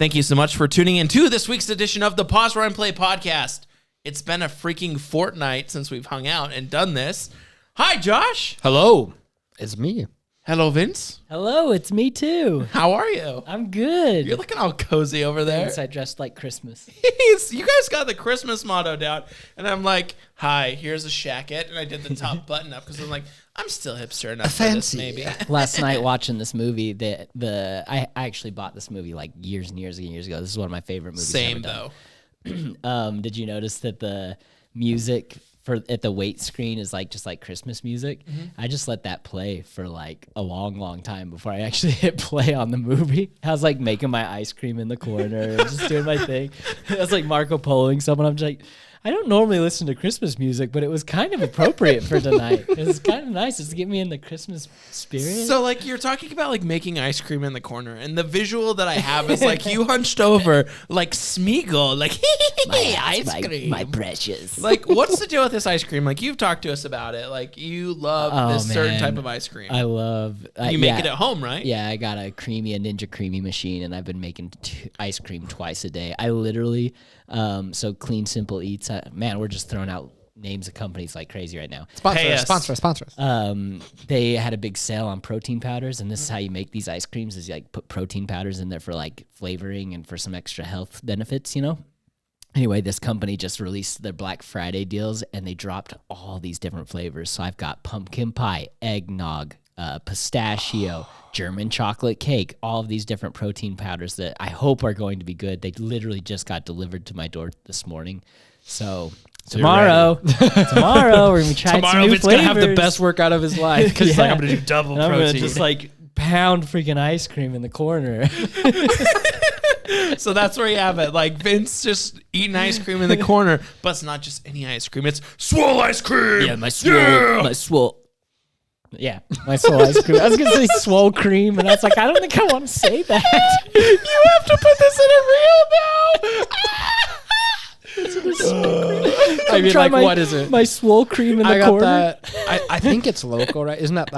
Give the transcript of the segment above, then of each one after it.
Thank you so much for tuning in to this week's edition of the Pause Run Play podcast. It's been a freaking fortnight since we've hung out and done this. Hi, Josh. Hello. It's me. Hello, Vince. Hello, it's me too. How are you? I'm good. You're looking all cozy over there. Yes, I dressed like Christmas. You guys got the Christmas motto down. And I'm like, hi, here's a shacket. And I did the top button up because I'm like, I'm still hipster enough for this, maybe. Last night watching this movie, I actually bought this movie like years and years and years ago. This is one of my favorite movies. Same, though. Did you notice that the music at the wait screen is like just like Christmas music? Mm-hmm. I just let that play for like a long time before I actually hit play on the movie. I was like making my ice cream in the corner, just doing my thing. I was like Marco Poloing someone. I'm just like, I don't normally listen to Christmas music, but it was kind of appropriate for tonight. It was kind of nice just to get me in the Christmas spirit. So, like, you're talking about, like, making ice cream in the corner, and the visual that I have is, like, you hunched over, like, Smeagol, like, ice cream. My precious. Like, what's the deal with this ice cream? Like, you've talked to us about it. Like, you love this certain type of ice cream. I love... you make it at home, right? Yeah, I got a Ninja Creamy machine, and I've been making ice cream twice a day. I literally... so Clean Simple Eats, man, we're just throwing out names of companies like crazy right now. Sponsor us. They had a big sale on protein powders, and this is how you make these ice creams: is you like put protein powders in there for like flavoring and for some extra health benefits, you know. Anyway, this company just released their Black Friday deals, and they dropped all these different flavors. So I've got pumpkin pie, eggnog, pistachio, German chocolate cake, all of these different protein powders that I hope are going to be good. They literally just got delivered to my door this morning. So tomorrow we're going to be trying some new Vince flavors. going to have the best workout of his life because he's like, I'm going to do double protein. I'm going to just like pound freaking ice cream in the corner. So that's where you have it. Like, Vince just eating ice cream in the corner, but it's not just any ice cream. It's swole ice cream. Yeah, my swole ice cream. I was going to say swole cream, and I was like, I don't think I want to say that. You have to put this in a reel now. I mean, like, what is it? My swole cream in the corner. That. I think it's local, right? Isn't that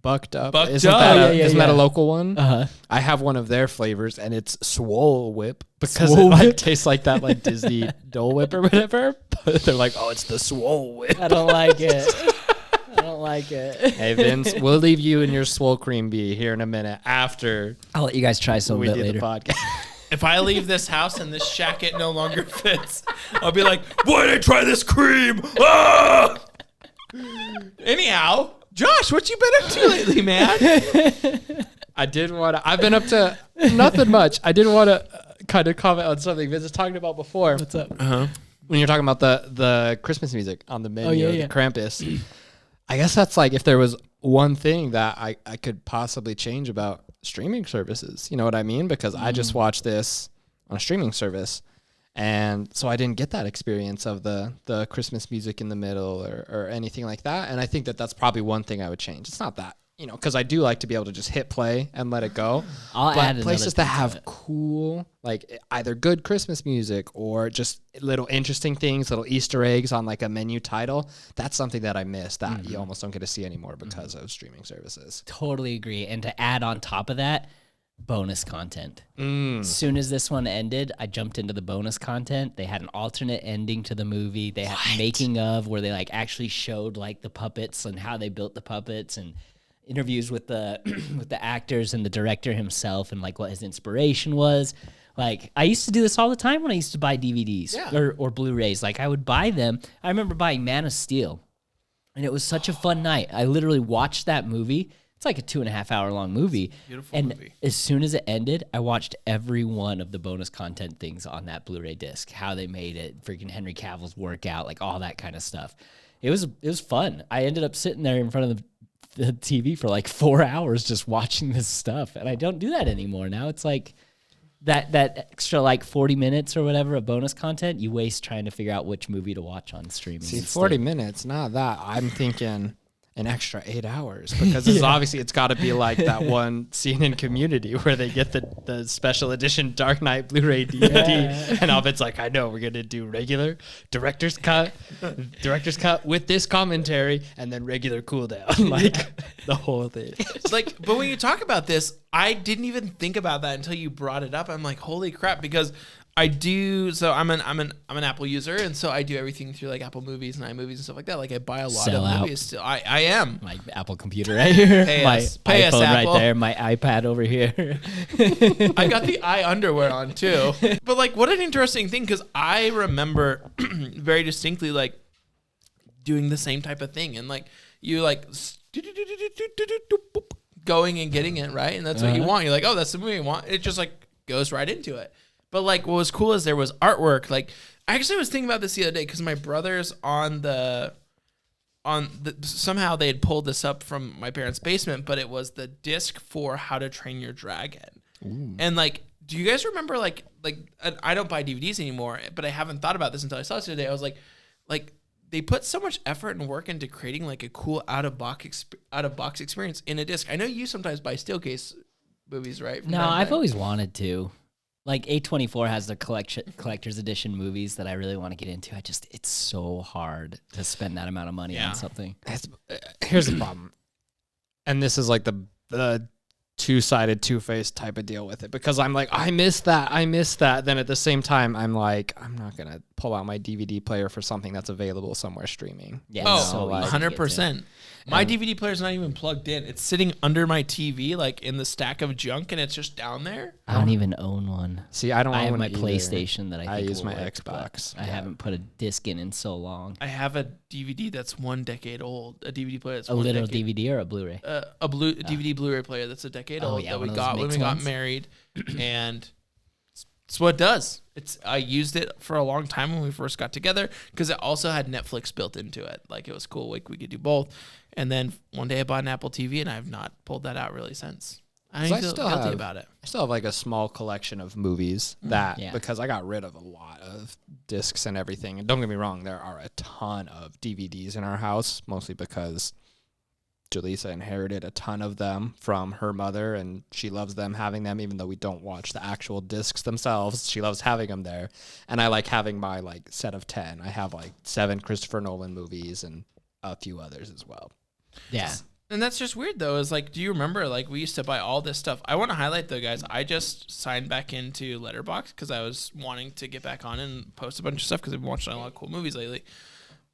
bucked up? Isn't that a local one? Uh-huh. I have one of their flavors, and it's Swole Whip because it like tastes like that like Disney Dole Whip or whatever. But they're like, oh, it's the Swole Whip. I don't like it. Hey, Vince, we'll leave you and your swole cream bee here in a minute after I'll let you guys try some we of it do later. the podcast. If I leave this house and this shacket no longer fits, I'll be like, why did I try this cream? Ah! Anyhow, Josh, what you been up to lately, man? I've been up to nothing much. I didn't want to kind of comment on something Vince was talking about before. What's up? Uh-huh. When you're talking about the Christmas music on the menu, the Krampus. I guess that's like if there was one thing that I could possibly change about streaming services. You know what I mean? Because I just watched this on a streaming service. And so I didn't get that experience of the Christmas music in the middle or anything like that. And I think that's probably one thing I would change. It's not that, you know, because I do like to be able to just hit play and let it go. I'll add places that have cool, like either good Christmas music or just little interesting things, little Easter eggs on like a menu title. That's something that I miss that you almost don't get to see anymore because of streaming services. Totally agree. And to add on top of that, bonus content. As soon as this one ended, I jumped into the bonus content. They had an alternate ending to the movie. They had making of where they like actually showed like the puppets and how they built the puppets and interviews with the with the actors and the director himself and like what his inspiration was. Like I used to do this all the time when I used to buy DVDs or Blu-rays. Like I would buy them. I remember buying Man of Steel, and it was such a fun night. I literally watched that movie. It's like a 2.5 hour long movie. Beautiful movie. As soon as it ended, I watched every one of the bonus content things on that Blu-ray disc, how they made it, freaking Henry Cavill's workout, like all that kind of stuff. It was fun. I ended up sitting there in front of the TV for like 4 hours just watching this stuff. And I don't do that anymore. Now it's like that extra like 40 minutes or whatever of bonus content you waste trying to figure out which movie to watch on streaming. See, 40 minutes, not that. I'm thinking an extra 8 hours because it's obviously it's got to be like that one scene in Community where they get the special edition Dark Knight Blu-ray DVD and Ovid's like, I know we're gonna do regular director's cut with this commentary and then regular cooldown, like the whole thing. Like, but when you talk about this, I didn't even think about that until you brought it up. I'm like, holy crap, because I do. So I'm an Apple user, and so I do everything through like Apple Movies and iMovies and stuff like that. Like I buy a lot of movies. Still, I am my Apple computer right here, my pay iPhone Apple. right there, my iPad over here. I got the underwear on too. But like, what an interesting thing, because I remember very distinctly like doing the same type of thing, and like you like going and getting it right, and that's what you want. You're like, oh, that's the movie you want. It just like goes right into it. But like, what was cool is there was artwork. Like, I actually was thinking about this the other day because my brothers somehow they had pulled this up from my parents' basement, but it was the disc for How to Train Your Dragon. Ooh. And like, do you guys remember like I don't buy DVDs anymore, but I haven't thought about this until I saw this today. I was like they put so much effort and work into creating like a cool out of box experience in a disc. I know you sometimes buy Steelcase movies, right? No, I've always wanted to. Like A24 has the collector's edition movies that I really want to get into. It's so hard to spend that amount of money on something. Here's the problem, and this is like the two-sided, two-faced type of deal with it, because I'm like, I miss that. Then at the same time, I'm like, I'm not gonna pull out my DVD player for something that's available somewhere streaming. Yeah, so like 100%. My DVD player's not even plugged in. It's sitting under my TV, like in the stack of junk, and it's just down there. I don't even own one. See, I have own my either. PlayStation that I use my work, Xbox. I haven't put a disc in so long. I have a DVD that's 1 decade old. A DVD player that's a literal DVD or a Blu-ray. DVD Blu-ray player that's a decade old that we got when we got married, and it's what it does. I used it for a long time when we first got together because it also had Netflix built into it. Like, it was cool. Like, we could do both. And then one day I bought an Apple TV, and I have not pulled that out really since. I feel guilty about it. I still have like a small collection of movies because I got rid of a lot of discs and everything. And don't get me wrong, there are a ton of DVDs in our house, mostly because Jaleesa inherited a ton of them from her mother, and she loves them, having them, even though we don't watch the actual discs themselves. She loves having them there. And I like having my like set of 10. I have like 7 Christopher Nolan movies and a few others as well. Yeah. And that's just weird, though, is like, do you remember, like, we used to buy all this stuff? I want to highlight, though, guys, I just signed back into Letterboxd because I was wanting to get back on and post a bunch of stuff because I've been watching a lot of cool movies lately.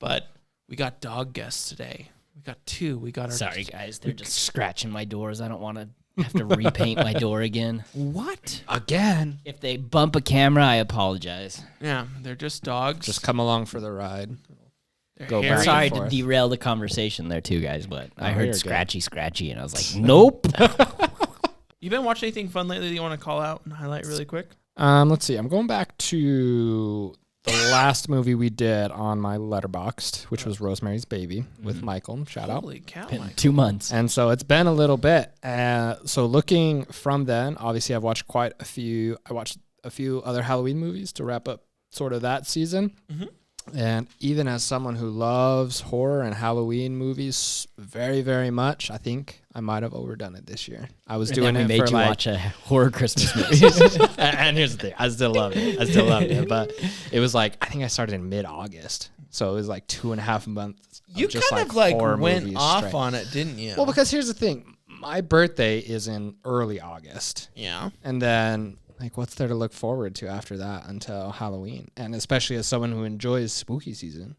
But we got dog guests today. We got 2. We got our... Sorry, guys. They're just scratching my doors. I don't want to have to repaint my door again. What? Again? If they bump a camera, I apologize. Yeah, they're just dogs. Just come along for the ride. Go back. Sorry to derail the conversation there too, guys, but I heard scratchy, and I was like, nope. You been watching anything fun lately that you want to call out and highlight really quick? Let's see. I'm going back to the last movie we did on my Letterboxd, which was Rosemary's Baby with Michael. Shout out. Holy cow, Michael. 2 months. And so it's been a little bit. So looking from then, obviously I've watched quite a few. I watched a few other Halloween movies to wrap up sort of that season. Mm-hmm. And even as someone who loves horror and Halloween movies very, very much, I think I might have overdone it this year. I was doing it made for you watch a horror Christmas movie. And here's the thing. I still loved it. But it was like, I think I started in mid-August. So it was like 2.5 months. You just kind of like went off on it, didn't you? Well, because here's the thing. My birthday is in early August. Yeah. And then... like, what's there to look forward to after that until Halloween? And especially as someone who enjoys spooky season.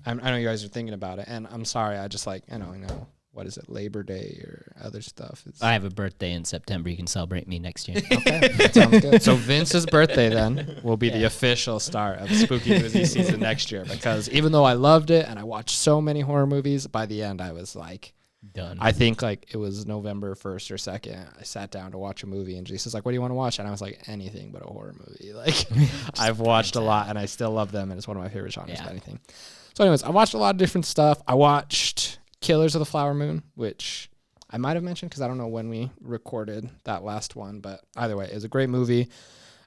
I know you guys are thinking about it. And I'm sorry, I just like, I know, what is it, Labor Day or other stuff? I have a birthday in September. You can celebrate me next year. Okay, that sounds good. So Vince's birthday then will be the official start of spooky movie season next year. Because even though I loved it and I watched so many horror movies, by the end I was like... done. I think like it was November 1st or 2nd. I sat down to watch a movie and Jason's like, what do you want to watch? And I was like, anything but a horror movie. Like I've watched a lot and I still love them. And it's one of my favorite genres of anything. So anyways, I watched a lot of different stuff. I watched Killers of the Flower Moon, which I might have mentioned because I don't know when we recorded that last one. But either way, it was a great movie.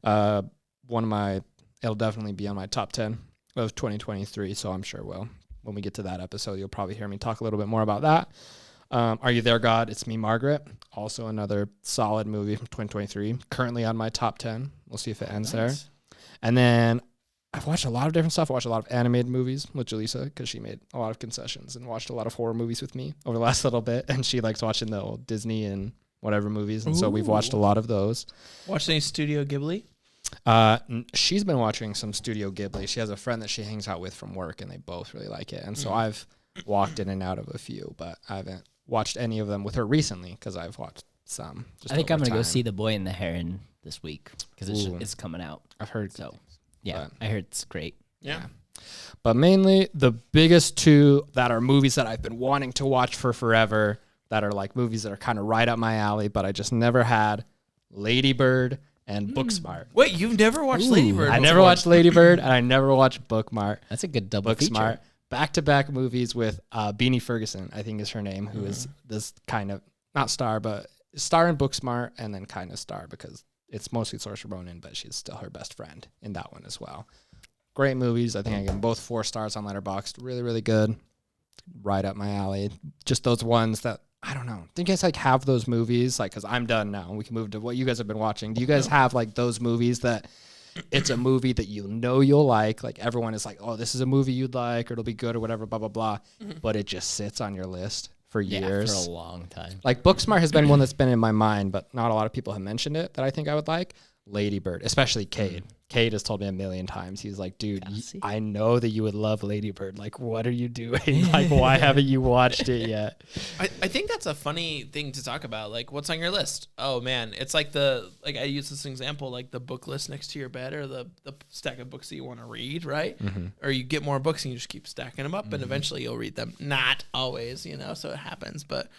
It'll definitely be on my top 10 of 2023. So I'm sure when we get to that episode, you'll probably hear me talk a little bit more about that. Are You There, God? It's Me, Margaret. Also another solid movie from 2023. Currently on my top 10. We'll see if it ends there. And then I've watched a lot of different stuff. I watched a lot of animated movies with Jaleesa because she made a lot of concessions and watched a lot of horror movies with me over the last little bit. And she likes watching the old Disney and whatever movies. And so we've watched a lot of those. Watched any Studio Ghibli? She's been watching some Studio Ghibli. She has a friend that she hangs out with from work, and they both really like it. And so I've walked in and out of a few, but I haven't watched any of them with her recently because I've watched some. I think I'm going to go see The Boy and the Heron this week because it's coming out. I've heard so. Yeah, I heard it's great. Yeah. But mainly the biggest two that are movies that I've been wanting to watch for forever, that are like movies that are kind of right up my alley, but I just never had, Lady Bird and Booksmart. Wait, you've never watched Lady Bird? I never watched Lady Bird, and I never watched Bookmart. That's a good double feature. Back-to-back movies with Beanie Ferguson, I think is her name, who is this kind of, not star, but star in Booksmart, and then kind of star because it's mostly Saoirse Ronan, but she's still her best friend in that one as well. Great movies. I think I give them both 4 stars on Letterboxd. Really, really good. Right up my alley. Just those ones that, I don't know. Do you guys like have those movies? Like, because I'm done now. We can move to what you guys have been watching. Do you guys have like those movies that it's a movie that you know you'll like? Like everyone is like, oh, this is a movie you'd like, or it'll be good or whatever, blah, blah, blah. But it just sits on your list for years. For a long time. Like Booksmart has been one that's been in my mind, but not a lot of people have mentioned it that I think I would like. Lady Bird, especially Cade. Cade has told me a million times. He's like, dude, I know that you would love Lady Bird. Like, what are you doing? Like, why haven't you watched it yet? I think that's a funny thing to talk about. Like, what's on your list? Oh, man. It's like I use this example, like the book list next to your bed or the stack of books that you want to read, right? Or you get more books and you just keep stacking them up and eventually you'll read them. Not always, so it happens. But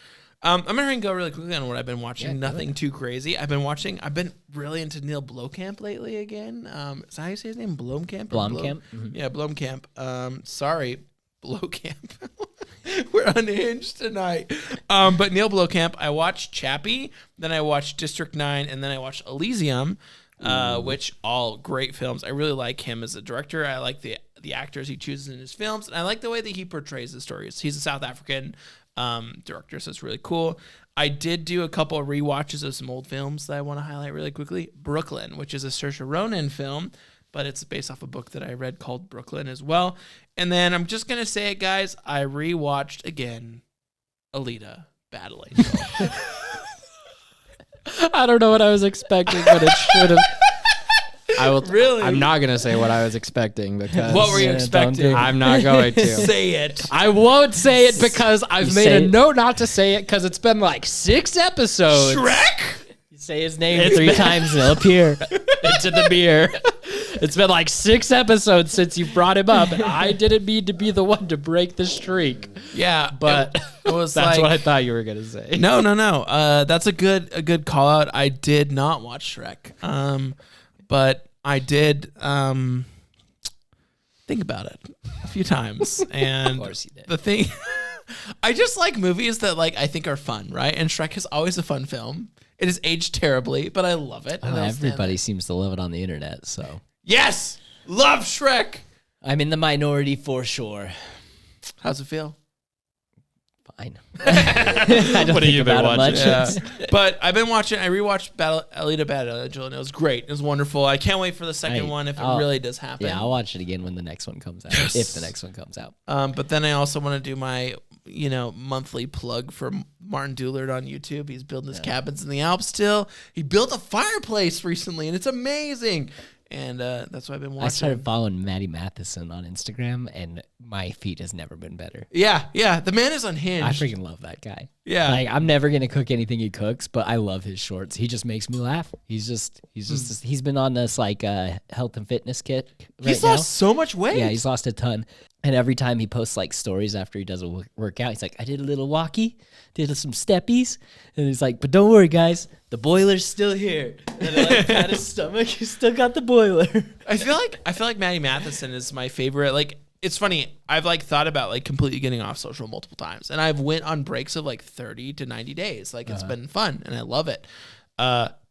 I'm going to go really quickly on what I've been watching. Yeah, nothing too crazy. I've been really into Neil Blomkamp lately again. Is that how you say his name? Blomkamp? Blomkamp? Yeah, Blomkamp. Sorry, Blomkamp. We're unhinged tonight. But Neil Blomkamp, I watched Chappie, then I watched District 9, and then I watched Elysium, which all great films. I really like him as a director. I like the actors he chooses in his films, and I like the way that he portrays the stories. He's a South African director, so it's really cool. I did do a couple of rewatches of some old films that I want to highlight really quickly. Brooklyn, which is a Saoirse Ronan film, but it's based off a book that I read called Brooklyn as well. And then I'm just going to say it, guys. I rewatched again Alita Battle Angel. I don't know what I was expecting, but it should have. Really? I'm not going to say what I was expecting because... What were you expecting? I'm not going to. Say it. I won't say it because I've made a note not to say it because it's been like 6 episodes. Shrek? You say his name 3 times and he'll appear into the mirror. It's been like 6 episodes since you brought him up, and I didn't mean to be the one to break the streak. Yeah, but it was that's what I thought you were going to say. No. That's a good call out. I did not watch Shrek. But I did think about it a few times, and of course you did. The thing, I just like movies that I think are fun, right? And Shrek is always a fun film. It has aged terribly, but I love it. Everybody seems to love it on the internet, so yes, love Shrek. I'm in the minority for sure. How's it feel? Fine. I don't what have you been watching? Yeah. But I've been watching. I rewatched Alita Battle Angel, and it was great. It was wonderful. I can't wait for the second one if it really does happen. Yeah, I'll watch it again when the next one comes out. Yes. If the next one comes out. But then I also want to do my monthly plug for Martin Doolard on YouTube. He's building his cabins in the Alps still. He built a fireplace recently, and it's amazing. And that's what I've been watching. I started following Maddie Matheson on Instagram, and my feed has never been better. Yeah. The man is unhinged. I freaking love that guy. Yeah. I'm never going to cook anything he cooks, but I love his shorts. He just makes me laugh. He's been on this health and fitness kit right He's lost so much weight. Yeah, he's lost a ton. And every time he posts stories after he does a workout, he's like, I did a little walkie, did some steppies. And he's like, but don't worry, guys, the boiler's still here. And I pat his stomach, he's still got the boiler. I feel like Maddie Matheson is my favorite. It's funny. I've thought about completely getting off social multiple times. And I've went on breaks of 30 to 90 days. It's been fun and I love it.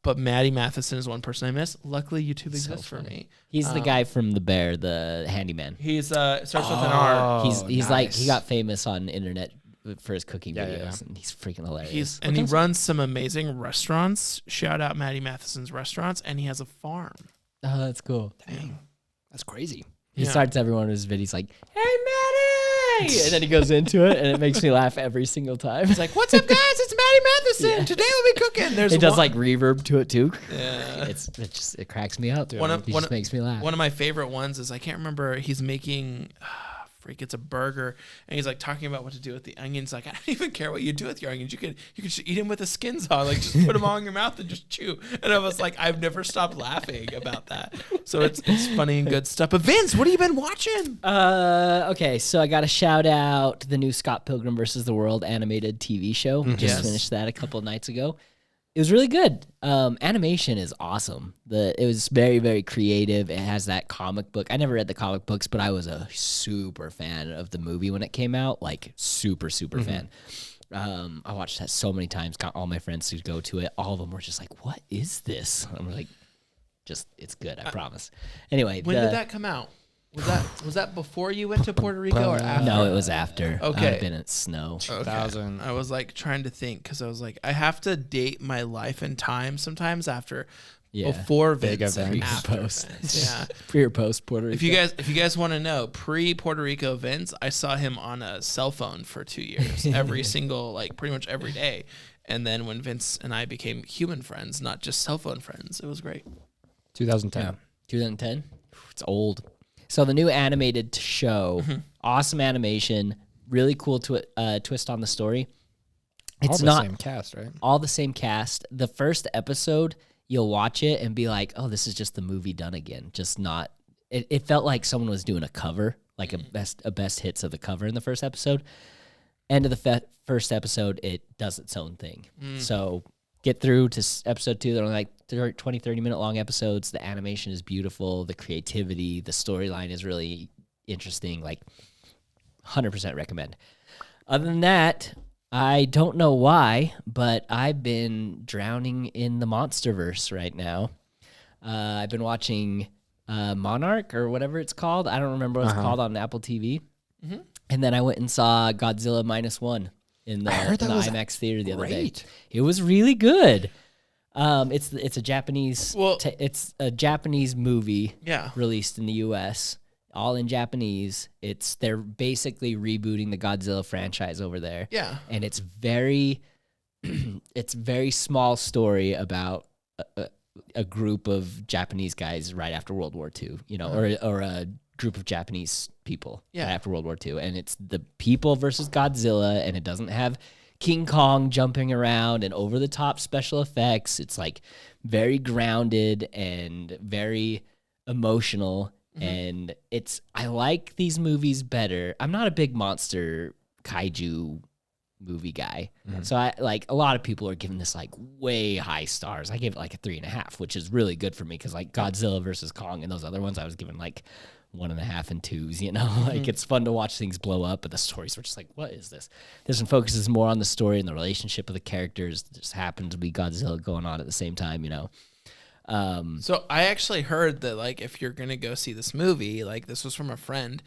But Maddie Matheson is one person I miss. Luckily, YouTube exists for me. He's the guy from The Bear, the handyman. He's starts with an R. He's nice. He got famous on internet for his cooking videos, and he's freaking hilarious. He runs some amazing restaurants. Shout out Maddie Matheson's restaurants, and he has a farm. Oh, that's cool. Dang, that's crazy. He starts every one of his videos like, "Hey, yay! And then he goes into it, and it makes me laugh every single time. It's like, what's up, guys? It's Maddie Matheson. Today we'll be cooking. It does like reverb to it too. Yeah. It cracks me up. It just makes me laugh. One of my favorite ones is, I can't remember, he's making... It's a burger, and he's like talking about what to do with the onions. Like, I don't even care what you do with your onions. You can just eat them with the skins on. Like, just put them all in your mouth and just chew. And I was like, I've never stopped laughing about that. So it's funny and good stuff. But Vince, what have you been watching? Okay, so I got to shout out the new Scott Pilgrim versus the World animated TV show. Just finished that a couple of nights ago. It was really good. Animation is awesome. It was very, very creative. It has that comic book. I never read the comic books, but I was a super fan of the movie when it came out. Like, super, super fan. I watched that so many times, got all my friends to go to it. All of them were just like, what is this? I'm like, it's good, I promise. Anyway. When did that come out? Was that before you went to Puerto Rico or after? No, it was after. Okay. I've been at snow. 2000. I was like trying to think, because I was like, I have to date my life and time sometimes after, before Vince and after post. Vince. Yeah. Pre or post Puerto Rico. If you guys want to know, pre Puerto Rico Vince, I saw him on a cell phone for 2 years, every single, like pretty much every day. And then when Vince and I became human friends, not just cell phone friends, it was great. 2010. Yeah. 2010. It's old. So the new animated show, awesome animation, really cool twist on the story. It's all not the same cast, right? All the same cast. The first episode, you'll watch it and be like, oh, this is just the movie done again. Just not. It felt like someone was doing a cover, like a best hits of the cover in the first episode. End of the first episode, it does its own thing. So get through to episode 2. They're only like 20, 30-minute long episodes. The animation is beautiful. The creativity, the storyline is really interesting. Like, 100% recommend. Other than that, I don't know why, but I've been drowning in the MonsterVerse right now. I've been watching Monarch or whatever it's called. I don't remember what it's called on Apple TV. And then I went and saw Godzilla -1 in the IMAX theater the other day. It was really good. It's a Japanese it's a Japanese movie released in the US, all in Japanese. They're basically rebooting the Godzilla franchise over there. Yeah. And it's very small story about a group of Japanese guys right after World War II, or a group of Japanese people right after World War II. And it's the people versus Godzilla, and it doesn't have King Kong jumping around and over-the-top special effects. It's like very grounded and very emotional, and I like these movies better. I'm not a big monster kaiju movie guy, so I like a lot of people are giving this like way high stars. I gave it like a 3.5, which is really good for me because like Godzilla versus Kong and those other ones I was giving like 1.5 and 2s, like it's fun to watch things blow up, but the stories were just like, what is this? This one focuses more on the story and the relationship of the characters. It just happened to be Godzilla going on at the same time, So I actually heard that like if you're gonna go see this movie, like this was from a friend,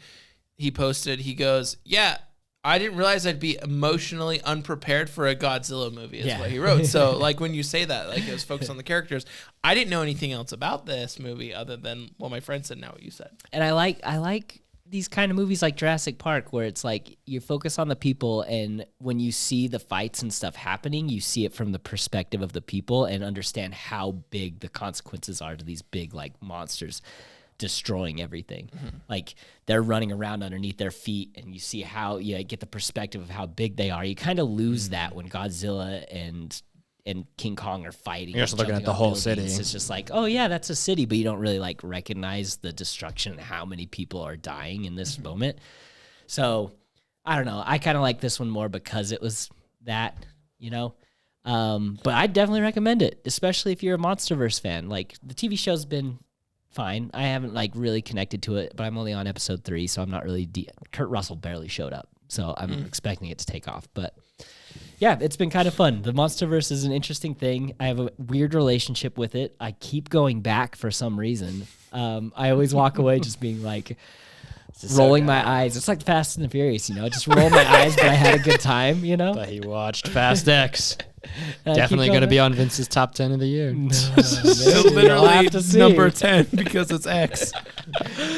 he goes, yeah, I didn't realize I'd be emotionally unprepared for a Godzilla movie is what he wrote. So like when you say that, like it was focused on the characters, I didn't know anything else about this movie other than what my friend said, now what you said. And I like these kind of movies like Jurassic Park where it's like you focus on the people, and when you see the fights and stuff happening, you see it from the perspective of the people and understand how big the consequences are to these big like monsters destroying everything. Like they're running around underneath their feet, and you see how you get the perspective of how big they are. You kind of lose that when Godzilla and King Kong are fighting. You're just looking at the whole city. It's just like, oh yeah, that's a city, but you don't really like recognize the destruction and how many people are dying in this moment. So I don't know. I kind of like this one more because it was that, but I definitely recommend it, especially if you're a MonsterVerse fan. Like the TV show's been fine. I haven't like really connected to it, but I'm only on episode 3, so I'm not really Kurt Russell barely showed up, so I'm expecting it to take off. But yeah, it's been kind of fun. The MonsterVerse is an interesting thing. I have a weird relationship with it. I keep going back for some reason. I always walk away just being like rolling my eyes. It's like Fast and the Furious, just roll my eyes, but I had a good time, But he watched Fast X. Definitely going to be on Vince's top 10 of the year. So literally number 10 because it's X.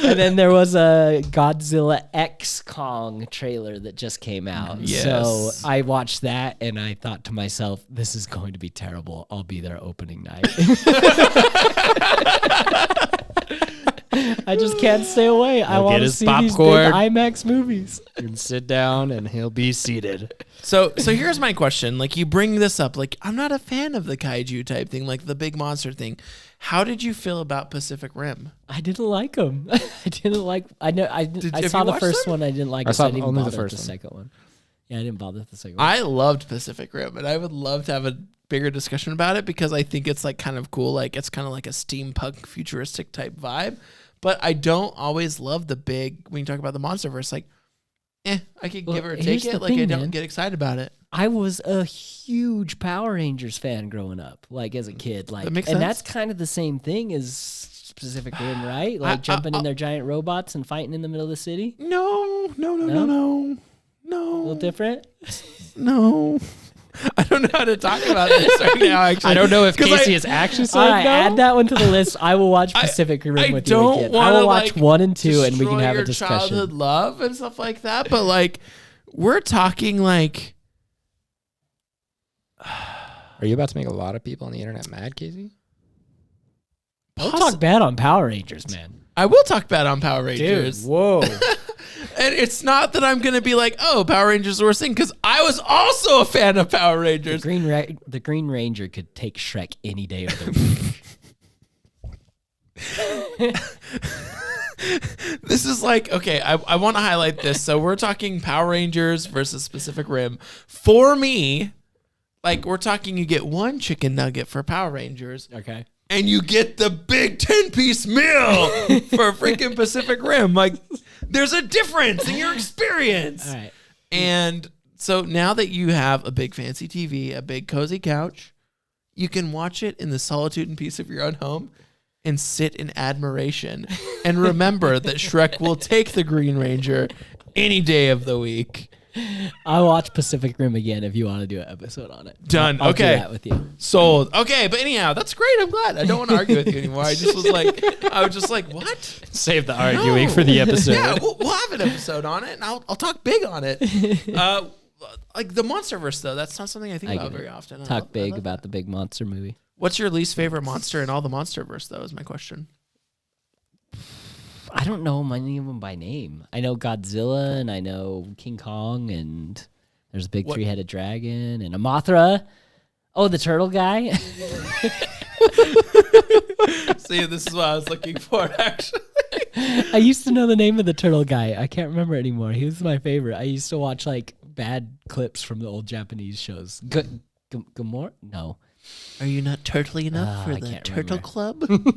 And then there was a Godzilla X Kong trailer that just came out. Yes. So I watched that and I thought to myself, this is going to be terrible. I'll be there opening night. I just can't stay away. I want to see these big IMAX movies. And sit down and he'll be seated. So here's my question. Like, you bring this up, like, I'm not a fan of the kaiju type thing, like the big monster thing. How did you feel about Pacific Rim? I didn't like them. I saw the first one. I didn't like it. I didn't only bother the first with the one. second one. Yeah, I didn't bother with the second one. I loved Pacific Rim, and I would love to have a bigger discussion about it because I think it's like kind of cool. Like, it's kind of like a steampunk futuristic type vibe. But I don't always love the big, when you talk about the MonsterVerse, like, I could give it or take it. Like, I don't get excited about it. I was a huge Power Rangers fan growing up, like as a kid. Like, that makes sense. And that's kind of the same thing as Pacific Rim, right? Like jumping in their giant robots and fighting in the middle of the city. No. A little different. No. I don't know how to talk about this right now, actually. I don't know if Casey is actually saying all right, no. add that one to the list. I will watch Pacific Rim with you again. I will watch 1 and 2 and we can have a discussion. Childhood love and stuff like that, but like, we're talking like... Are you about to make a lot of people on the internet mad, Casey? Don't talk bad on Power Rangers, man. I will talk bad on Power Rangers. Dude, whoa. And it's not that I'm going to be like, oh, Power Rangers are the worst thing, because I was also a fan of Power Rangers. The Green Ranger could take Shrek any day of the week. This is like, okay, I want to highlight this. So we're talking Power Rangers versus Pacific Rim. For me, like, we're talking you get one chicken nugget for Power Rangers. Okay. And you get the big 10-piece meal for freaking Pacific Rim. Like, there's a difference in your experience. All right. And so now that you have a big fancy TV, a big cozy couch, you can watch it in the solitude and peace of your own home and sit in admiration. And remember that Shrek will take the Green Ranger any day of the week. I'll watch Pacific Rim again if you want to do an episode on it. Done. I'll Okay. do that with you. Sold. Okay, but anyhow, that's great. I'm glad. I don't want to argue with you anymore. I was just like, what? Save the arguing for the episode. Yeah, we'll have an episode on it, and I'll talk big on it. Like the MonsterVerse, though, that's not something I think about very often. Talk big about the big monster movie. What's your least favorite monster in all the MonsterVerse, though, is my question. I don't know any of them by name. I know Godzilla and I know King Kong and there's a big three-headed dragon and a Mothra. Oh, the turtle guy. See, this is what I was looking for, actually. I used to know the name of the turtle guy. I can't remember anymore. He was my favorite. I used to watch like bad clips from the old Japanese shows. Gamora? No. Are you not turtly enough for the Turtle Club? Turtle.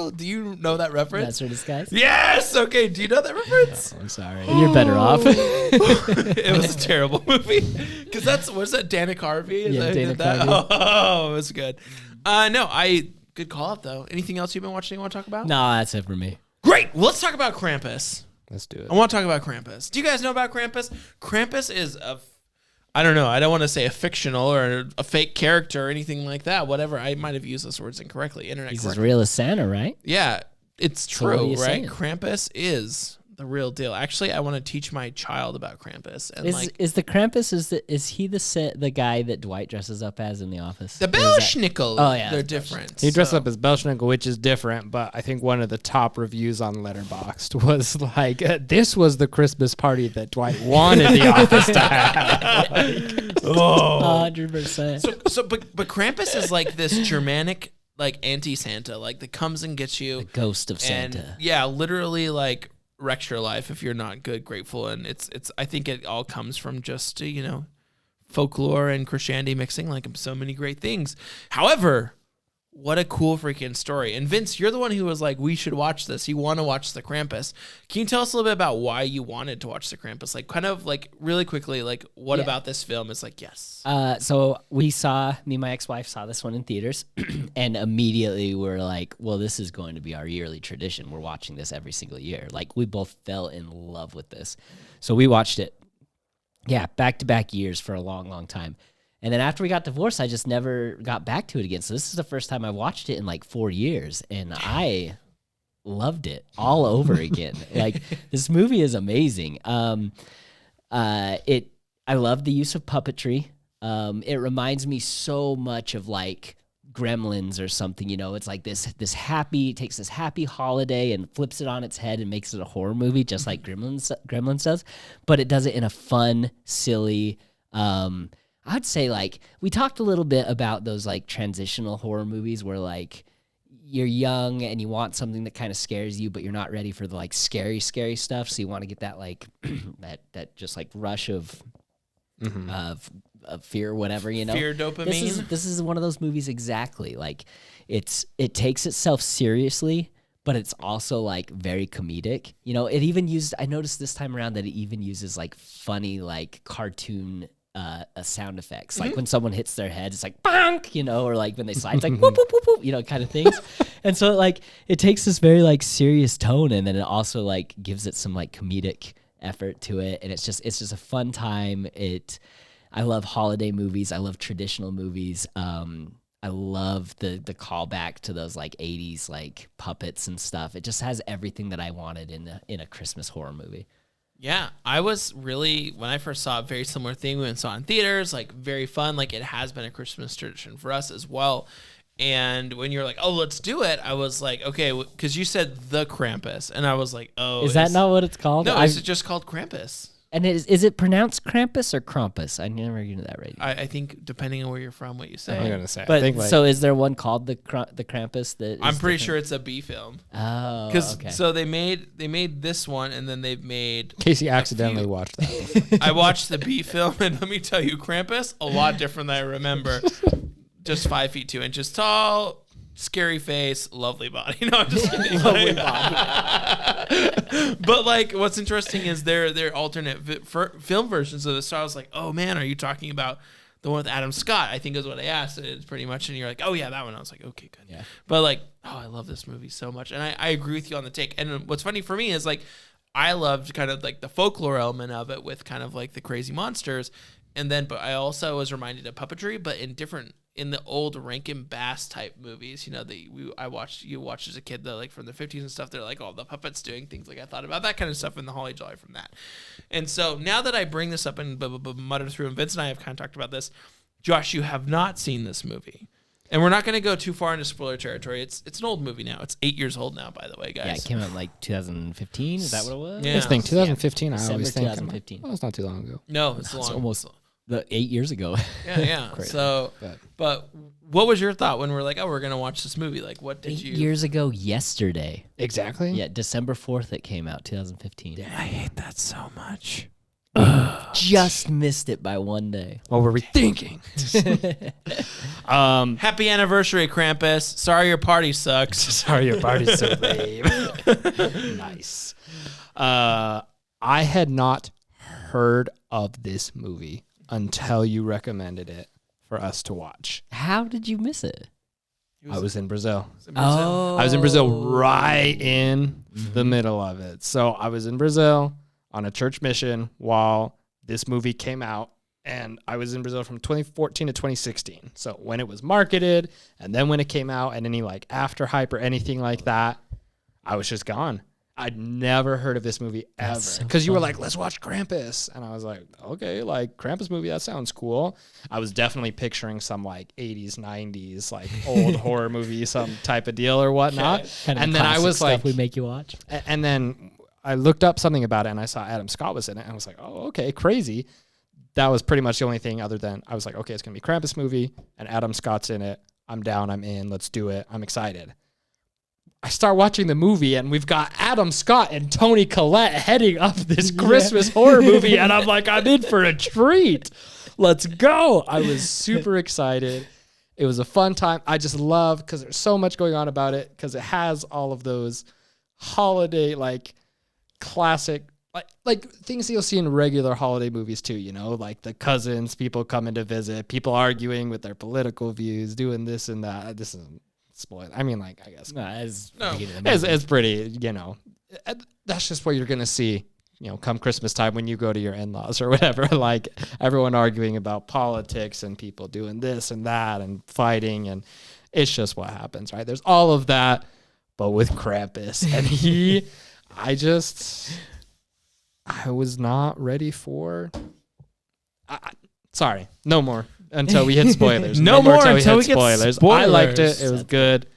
Do you know that reference? Master Disguise? Yes! Okay, do you know that reference? No, I'm sorry. You're better off. It was a terrible movie. Because was that Dana Carvey? Yeah, Dana Carvey. Oh, it was good. Good call out, though. Anything else you've been watching you want to talk about? No, that's it for me. Great! Well, let's talk about Krampus. Let's do it. I want to talk about Krampus. Do you guys know about Krampus? Krampus is I don't know. I don't want to say a fictional or a fake character or anything like that. Whatever. I might have used those words incorrectly. He's as real as Santa, right? Yeah, it's true, what are you right? saying? Krampus is the real deal. Actually, I want to teach my child about Krampus. And Is the Krampus is he the guy that Dwight dresses up as in the office? the Belschnickel. Oh, yeah, they're that's different. He dressed up as Belschnickel, which is different, but I think one of the top reviews on Letterboxd was like, this was the Christmas party that Dwight wanted the office to have. 100%. But Krampus is like this Germanic, like anti-Santa, like that comes and gets you. The ghost of and, Santa. yeah, literally like wrecks your life if you're not good, grateful, and it's. I think it all comes from just folklore and Christianity mixing like so many great things. However, what a cool freaking story! And Vince, you're the one who was like, we should watch this. You want to watch the Krampus? Can you tell us a little bit about why you wanted to watch the Krampus? Like, kind of like really quickly, like what about this film is like yes. So me and my ex-wife saw this one in theaters, and immediately we're like, well, this is going to be our yearly tradition. We're watching this every single year. Like we both fell in love with this, so we watched it. Yeah, back-to-back years for a long, long time. And then after we got divorced, I just never got back to it again. So this is the first time I watched it in like 4 years, and I loved it all over again. Like, this movie is amazing. I love the use of puppetry. It reminds me so much of like Gremlins or something, you know. It's like this happy, takes this happy holiday and flips it on its head and makes it a horror movie, just like Gremlins does. But it does it in a fun, silly, I'd say, like, we talked a little bit about those like transitional horror movies where like you're young and you want something that kind of scares you, but you're not ready for the like scary stuff. So you want to get that like that just like rush of fear, whatever, you know. Fear dopamine. This is one of those movies exactly. Like it takes itself seriously, but it's also like very comedic. You know, I noticed this time around that it even uses like funny like cartoon sound effects, like when someone hits their head, it's like bonk, you know, or like when they slide, it's like whoop, whoop, whoop, whoop, you know, kind of things. And so like it takes this very like serious tone, and then it also like gives it some like comedic effort to it, and it's just a fun time. I love holiday movies. I love traditional movies. I love the callback to those like 80s like puppets and stuff. It just has everything that I wanted in a Christmas horror movie. Yeah, I was really, when I first saw a very similar thing, we went and saw it in theaters, like very fun. Like it has been a Christmas tradition for us as well. And when you're like, oh, let's do it, I was like, okay, because you said the Krampus. And I was like, oh. Is that not what it's called? No, it's just called Krampus. And is it pronounced Krampus or Krampus? I never knew that right. I think depending on where you're from, what you say. I'm gonna say. But I think like, so is there one called the Krampus? That I'm pretty sure it's a B film. Oh, okay. So they made this one, and then they've made Casey accidentally watched that. I watched the B film, and let me tell you, Krampus, a lot different than I remember. Just 5 feet 2 inches tall, scary face, lovely body. No, I'm just kidding. Lovely body. But like, what's interesting is their alternate film versions of this. So I was like, oh man, are you talking about the one with Adam Scott? I think is what I asked. It's pretty much, and you're like, oh yeah, that one. I was like, okay, good. Yeah. But like, oh, I love this movie so much, and I agree with you on the take. And what's funny for me is like, I loved kind of like the folklore element of it with kind of like the crazy monsters, and then but I also was reminded of puppetry, but in the old Rankin Bass type movies, you know, you watched as a kid, like from the 50s and stuff. They're like all the puppets doing things. Like I thought about that kind of stuff in the Holly Jolly from that. And so now that I bring this up and mutter through, and Vince and I have kind of talked about this, Josh, you have not seen this movie. And we're not going to go too far into spoiler territory. It's an old movie now. It's 8 years old now, by the way, guys. Yeah, it came out in like 2015. Is that what it was? Yeah. This thing, 2015. I December always think, 2015. well, it's not too long ago. No, it's long. It's almost 8 years ago. Yeah. So, but what was your thought when we're like, oh, we're going to watch this movie? Like, what did 8 you... years ago yesterday. Exactly. Yeah, December 4th it came out, 2015. I hate that so much. Just missed it by 1 day. What were we thinking? Happy anniversary, Krampus. Sorry your party sucks. Sorry, your party's so lame. Nice. I had not heard of this movie until you recommended it for us to watch. How did you miss it? I was in Brazil. Oh. I was in Brazil right in the middle of it. So I was in Brazil on a church mission while this movie came out. And I was in Brazil from 2014 to 2016. So when it was marketed and then when it came out and any like after hype or anything like that, I was just gone. I'd never heard of this movie ever. Because you were like, let's watch Krampus. And I was like, okay, like Krampus movie, that sounds cool. I was definitely picturing some like 80s, 90s, like old horror movie, some type of deal or whatnot. Kind of and then I was like, we make you watch. And then I looked up something about it and I saw Adam Scott was in it. And I was like, oh, okay, crazy. That was pretty much the only thing other than I was like, okay, it's going to be Krampus movie and Adam Scott's in it. I'm down. I'm in. Let's do it. I'm excited. I start watching the movie and we've got Adam Scott and Toni Collette heading up this Christmas horror movie. And I'm like, I'm in for a treat. Let's go. I was super excited. It was a fun time. I just love because there's so much going on about it because it has all of those holiday, like classic, like things that you'll see in regular holiday movies too, you know, like the cousins, people coming to visit, people arguing with their political views, doing this and that. This isn't spoiled. I mean, like, I guess No, it's pretty, you know, that's just what you're going to see come Christmas time when you go to your in-laws or whatever, like everyone arguing about politics and people doing this and that and fighting, and it's just what happens, right? There's all of that, but with Krampus, and I was not ready for. Sorry, no more until we hit spoilers. No more until we hit spoilers. spoilers. I liked it. It was good.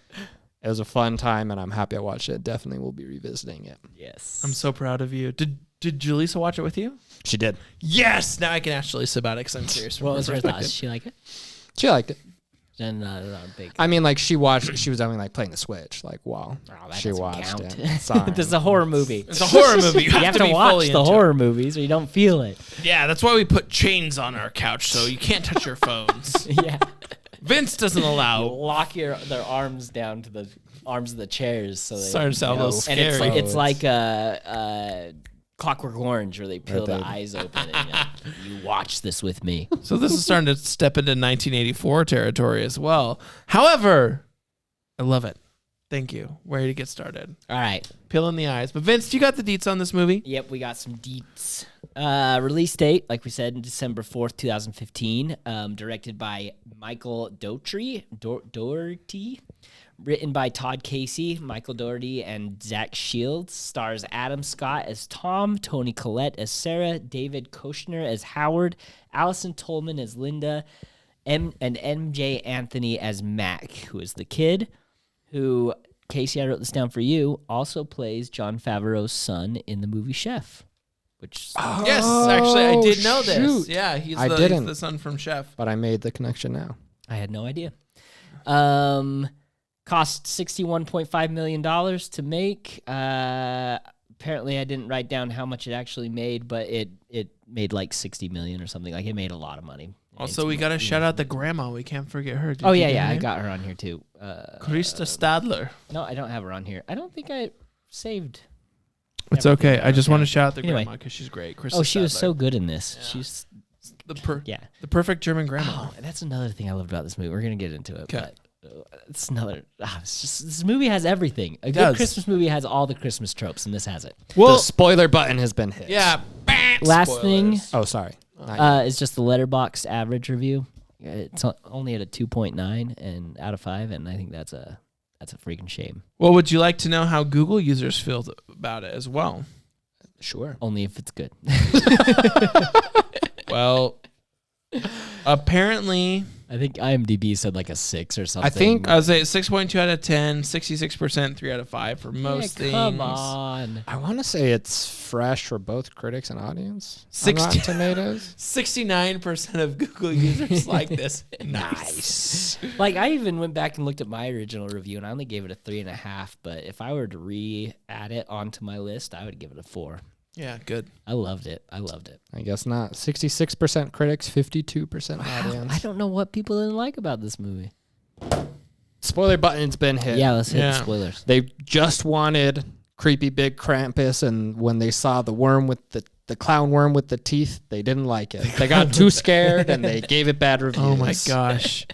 It was a fun time, and I'm happy I watched it. Definitely will be revisiting it. Yes. I'm so proud of you. Did Julissa watch it with you? She did. Yes. Now I can ask Julissa about it because I'm serious. What was her thoughts? Did she like it? She liked it. Then not big. I mean, like she was definitely like playing the Switch, like while she watched count. it. Sorry. This is a horror movie. It's a horror movie. You have to be watch fully the into horror it. movies or you don't feel it. Yeah, that's why we put chains on our couch so you can't touch your phones. Yeah. Vince doesn't allow. Lock their arms down to the arms of the chairs so they Starting to sound a little and scary. it's like a Clockwork Orange where they peel the eyes open and you watch this with me. So this is starting to step into 1984 territory as well. However, I love it. Thank you. Ready to get started. All right. Peeling the eyes. But Vince, you got the deets on this movie? Yep, we got some deets. Release date, like we said, December 4th, 2015. Directed by Michael Dougherty. Written by Todd Casey, Michael Dougherty, and Zach Shields. Stars Adam Scott as Tom, Toni Collette as Sarah, David Koshner as Howard, Allison Tolman as Linda, and MJ Anthony as Mac, who is the kid, who, Casey, I wrote this down for you, also plays Jon Favreau's son in the movie Chef. Which Yes, actually, I did know this. Shoot. Yeah, he's I the didn't. the son from Chef. But I made the connection now. I had no idea. Cost $61.5 million to make. Apparently, I didn't write down how much it actually made, but it made like $60 million or something. Like, it made a lot of money. Also, we got to shout out the grandma. We can't forget her. Did Oh, you yeah, get yeah. her I name? got her on here, too. Krista Stadler. No, I don't have her on here. I don't think I saved. It's okay. I just want to shout out the Anyway. grandma because she's great. Krista Oh, she was Stadler. so good in this. Yeah. She's, the yeah. perfect German grandma. Oh, and that's another thing I loved about this movie. We're going to get into it, 'Kay. but it's another. It's just, this movie has everything. A good does. Christmas movie has all the Christmas tropes, and this has it. The spoiler button has been hit. Yeah. Last thing Oh, sorry. Not is just the Letterboxd average review. It's only at a 2.9 and out of 5, and I think that's a freaking shame. Well, would you like to know how Google users feel about it as well? sure. Only if it's good. Well, apparently, I think IMDb said like a 6 or something. think I would say 6.2 out of 10, 66%, 3 out of 5 for most things. Come on. I want to say it's fresh for both critics and audience. On 60 Rotten Tomatoes. 69% of Google users like this. Nice. Like, I even went back and looked at my original review, and I only gave it a 3.5. But if I were to re-add it onto my list, I would give it a 4. Yeah, good. I loved it. I guess not. 66% critics, 52% audience. I don't know what people didn't like about this movie. Spoiler button's been hit. Yeah, let's hit Yeah. the spoilers. They just wanted creepy big Krampus, and when they saw the worm with the clown worm with the teeth, they didn't like it. They got too scared, and they gave it bad reviews. Oh my gosh.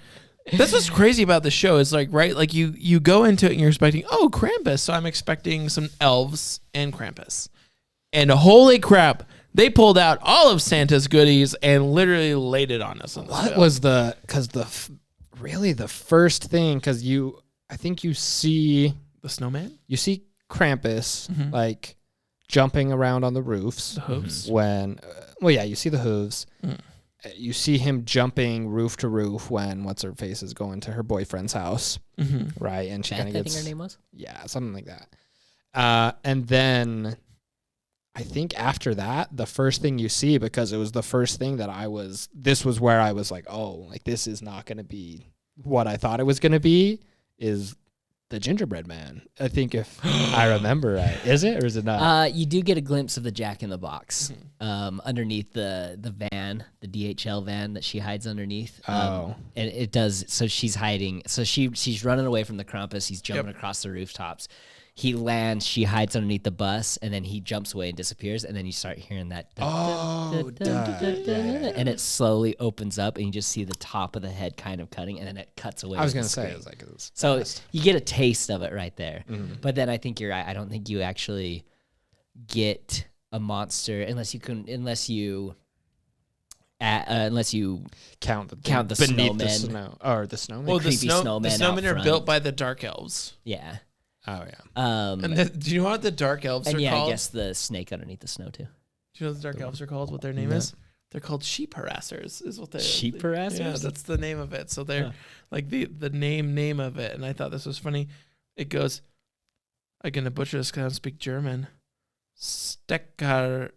That's what's crazy about the show is like, right? Like you go into it and you're expecting, oh, Krampus. So I'm expecting some elves and Krampus. And holy crap, they pulled out all of Santa's goodies and literally laid it on us. On What was really the first thing? Because I think you see the snowman? Krampus like jumping around on the roofs. The hooves? When, you see the hooves. You see him jumping roof to roof when what's her face is going to her boyfriend's house, right? And she Beth, kind of I gets think her name was. yeah, something like that. And then I think after that, the first thing you see, because it was the first thing that this was where I was like, oh, like this is not going to be what I thought it was going to be, is the gingerbread man. I think if I remember right. Is it or is it not? You do get a glimpse of the Jack in the Box underneath the van, the DHL van that she hides underneath. And it does. So she's hiding. So she's running away from the Krampus. He's jumping across the rooftops. He lands, she hides underneath the bus, and then he jumps away and disappears, and then you start hearing that. And it slowly opens up, and you just see the top of the head kind of cutting, and then it cuts away. I was going going to to say, it was like, it was so fast. you get a taste of it right there. But then I think you're right. I don't think you actually get a monster unless you count the snowmen. The snow, or the snowmen. Well, the snowmen snowmen are front. built by the dark elves. Yeah. Oh yeah. And do you know what the dark elves are called? I guess the snake underneath the snow too. Do you know what the dark elves are called? What their name is? They're called sheep harassers. Is what they sheep harassers? Yeah, that's the name of it. So they're like the name of it. And I thought this was funny. It goes, I'm gonna butcher this because I don't speak German. Steckarstar.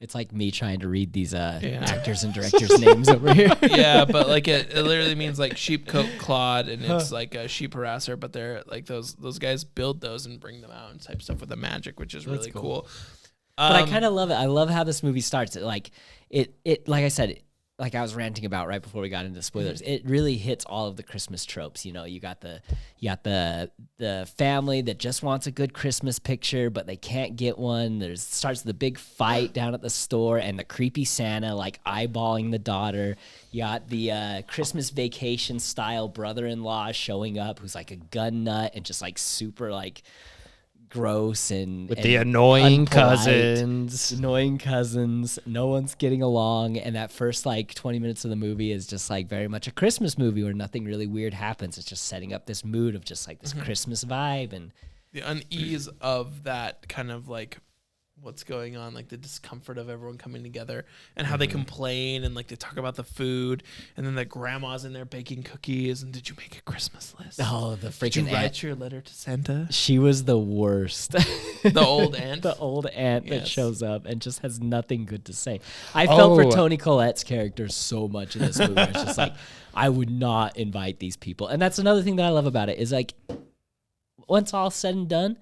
It's like me trying to read these actors and directors' names over here. Yeah, but like it literally means like sheep coat clod, and it's like a sheep harasser. But they're like those guys build those and bring them out and type stuff with the magic, which is really cool. But I kind of love it. I love how this movie starts. It like I said, like I was ranting about right before we got into spoilers. It really hits all of the Christmas tropes. You know, you got the family that just wants a good Christmas picture, but they can't get one. Starts the big fight down at the store, and the creepy Santa like eyeballing the daughter. You got the Christmas Vacation style brother-in-law showing up, who's like a gun nut and just like super like gross and the annoying cousins. No one's getting along, and that first like 20 minutes of the movie is just like very much a Christmas movie where nothing really weird happens. It's just setting up this mood of just like this Christmas vibe and the unease of that kind of like what's going on, like the discomfort of everyone coming together and how they complain and like they talk about the food, and then the grandma's in there baking cookies and did you make a Christmas list? Oh, the freaking did you write your letter to Santa? She was the worst. The old aunt? The old aunt that shows up and just has nothing good to say. I felt for Toni Collette's character so much in this movie. It's just like, I would not invite these people. And that's another thing that I love about it is like, once all said and done,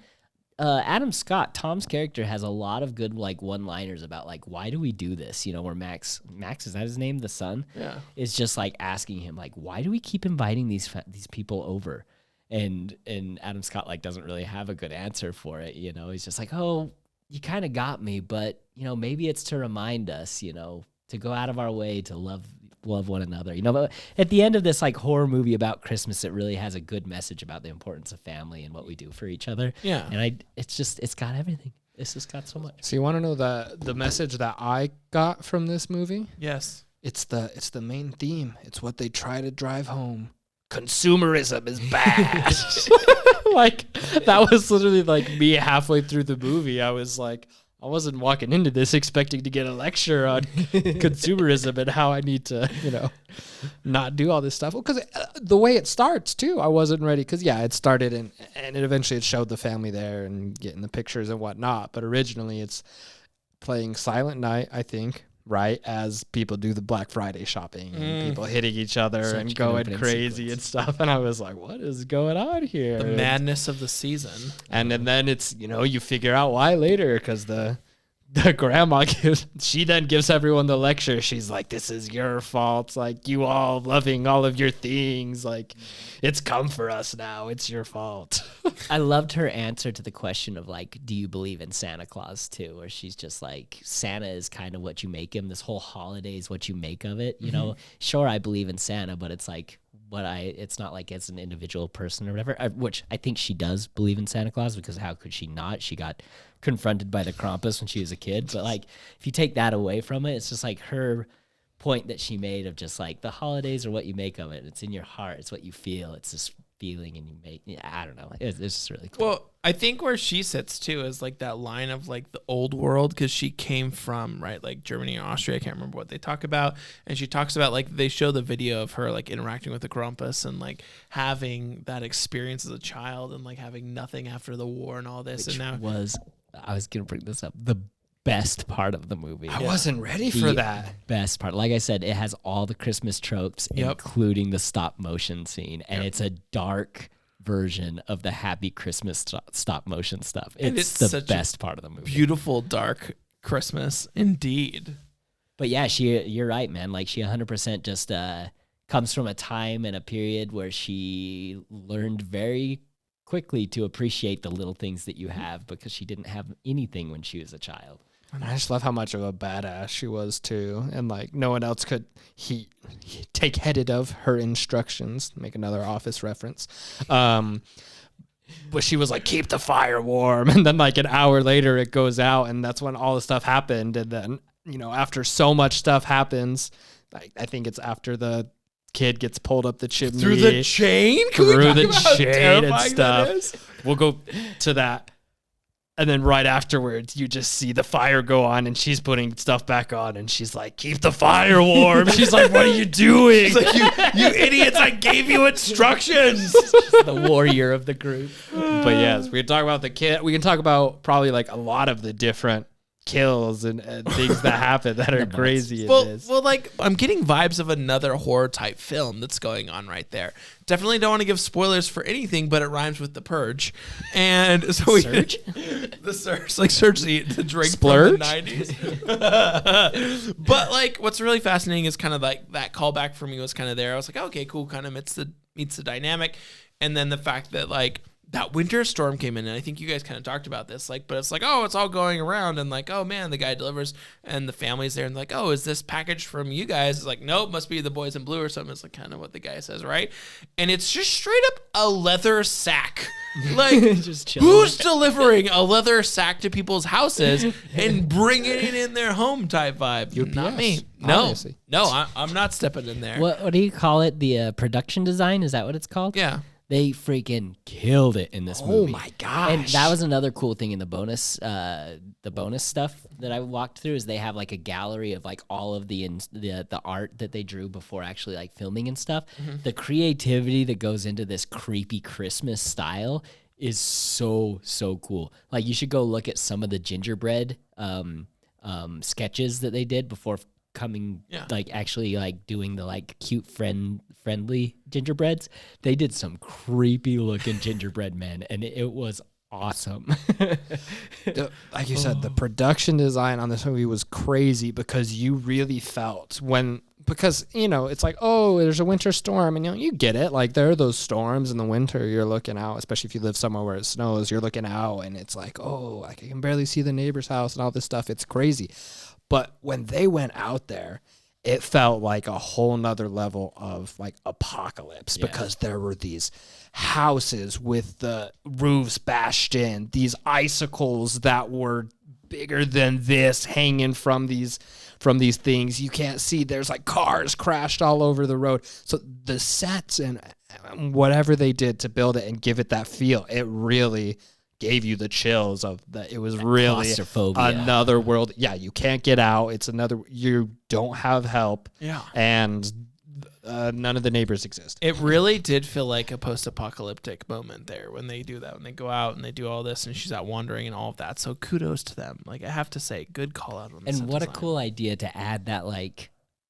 Adam Scott, Tom's character, has a lot of good like one-liners about like why do we do this? You know, where Max is that his name, the son? Yeah, is just like asking him like why do we keep inviting these people over? And Adam Scott like doesn't really have a good answer for it. You know, he's just like, oh, you kind of got me, but you know maybe it's to remind us, you know, to go out of our way to love one another, you know. But at the end of this like horror movie about Christmas, it really has a good message about the importance of family and what we do for each other. Yeah, and it's got everything. It's just got so much. So you want to know the message that I got from this movie? Yes, it's the main theme. It's what they try to drive home. Consumerism is bad. Like that was literally like me halfway through the movie. I was like, I wasn't walking into this expecting to get a lecture on consumerism and how I need to, you know, not do all this stuff. Well, because the way it starts, too, I wasn't ready. Because, yeah, it started and it eventually it showed the family there and getting the pictures and whatnot. But originally it's playing Silent Night, I think, right, as people do the Black Friday shopping and people hitting each other and going crazy and stuff. And I was like, what is going on here? The madness of the season. And then it's, you know, you figure out why later because the grandma gives everyone the lecture. She's like, this is your fault. Like, you all loving all of your things. Like, it's come for us now. It's your fault. I loved her answer to the question of, like, do you believe in Santa Claus, too? Where she's just like, Santa is kind of what you make him. This whole holiday is what you make of it. You know, sure, I believe in Santa, but it's like, it's not like as an individual person or whatever, which I think she does believe in Santa Claus because how could she not? She got confronted by the Krampus when she was a kid. But like, if you take that away from it, it's just like her point that she made of just like the holidays are what you make of it. It's in your heart. It's what you feel. It's this feeling and you make, I don't know. It's just really cool. Well, I think where she sits too is like that line of like the old world because she came from, right, like Germany and Austria. I can't remember what they talk about. And she talks about like they show the video of her like interacting with the Krampus and like having that experience as a child and like having nothing after the war and all this. Which and now I was going to bring this up, the best part of the movie. I wasn't ready for that. Best part. Like I said, it has all the Christmas tropes, including the stop motion scene. And it's a dark version of the Happy Christmas stop motion stuff. It's the best part of the movie. Beautiful, dark Christmas, indeed. But yeah, you're right, man. Like she 100% just comes from a time and a period where she learned very quickly to appreciate the little things that you have because she didn't have anything when she was a child. And I just love how much of a badass she was too, and like no one else could he take headed of her instructions. Make another Office reference, but she was like, keep the fire warm. And then like an hour later it goes out, and that's when all the stuff happened. And then, you know, after so much stuff happens, I think it's after the kid gets pulled up the chimney. Through the chain? Through the chain and stuff. We'll go to that. And then right afterwards, you just see the fire go on, and she's putting stuff back on, and she's like, keep the fire warm. She's like, what are you doing? She's like, you idiots, I gave you instructions. The warrior of the group. But yes, we can talk about the kid. We can talk about probably like a lot of the different kills and things that happen that are crazy in this. Well, like, I'm getting vibes of another horror type film that's going on right there. Definitely don't want to give spoilers for anything, but it rhymes with The Purge. And so Surge? The Surge, like Surge the drink Splurge? from the 90s. But like, what's really fascinating is kind of like that callback for me was kind of there. I was like, okay, cool, kind of meets the dynamic. And then the fact that like, that winter storm came in, and I think you guys kind of talked about this, like, but it's like, oh, it's all going around, and like, oh man, the guy delivers, and the family's there, and like, oh, is this package from you guys? It's like, nope, must be the boys in blue or something. It's like kind of what the guy says, right? And it's just straight up a leather sack. Like, Just chilling. who's delivering a leather sack to people's houses and bringing it in their home type vibe? UPS, Not me. obviously. No, I'm not stepping in there. What do you call it? The production design? Is that what it's called? Yeah. They freaking killed it in this movie. Oh my gosh. And that was another cool thing in the bonus stuff that I walked through is they have like a gallery of like all of the art that they drew before actually like filming and stuff. Mm-hmm. The creativity that goes into this creepy Christmas style is so cool. Like you should go look at some of the gingerbread sketches that they did before coming like actually like doing the like cute friendly gingerbreads. They did some creepy looking gingerbread men, and it was awesome. Like you said, the production design on this movie was crazy because you really felt because you know it's like, oh, there's a winter storm, and you get it, like there are those storms in the winter. You're looking out, especially if you live somewhere where it snows, you're looking out and it's like, oh, I can barely see the neighbor's house and all this stuff. It's crazy. But when they went out there, it felt like a whole nother level of like apocalypse because there were these houses with the roofs bashed in, these icicles that were bigger than this hanging from these things. You can't see. There's like cars crashed all over the road. So the sets and whatever they did to build it and give it that feel, it really gave you the chills of that. It was really another world. Yeah, you can't get out. It's another, you don't have help. Yeah. And none of the neighbors exist. It really did feel like a post-apocalyptic moment there when they do that, when they go out and they do all this and she's out wandering and all of that. So kudos to them. Like, I have to say, good call out on the And what design. a cool idea to add that like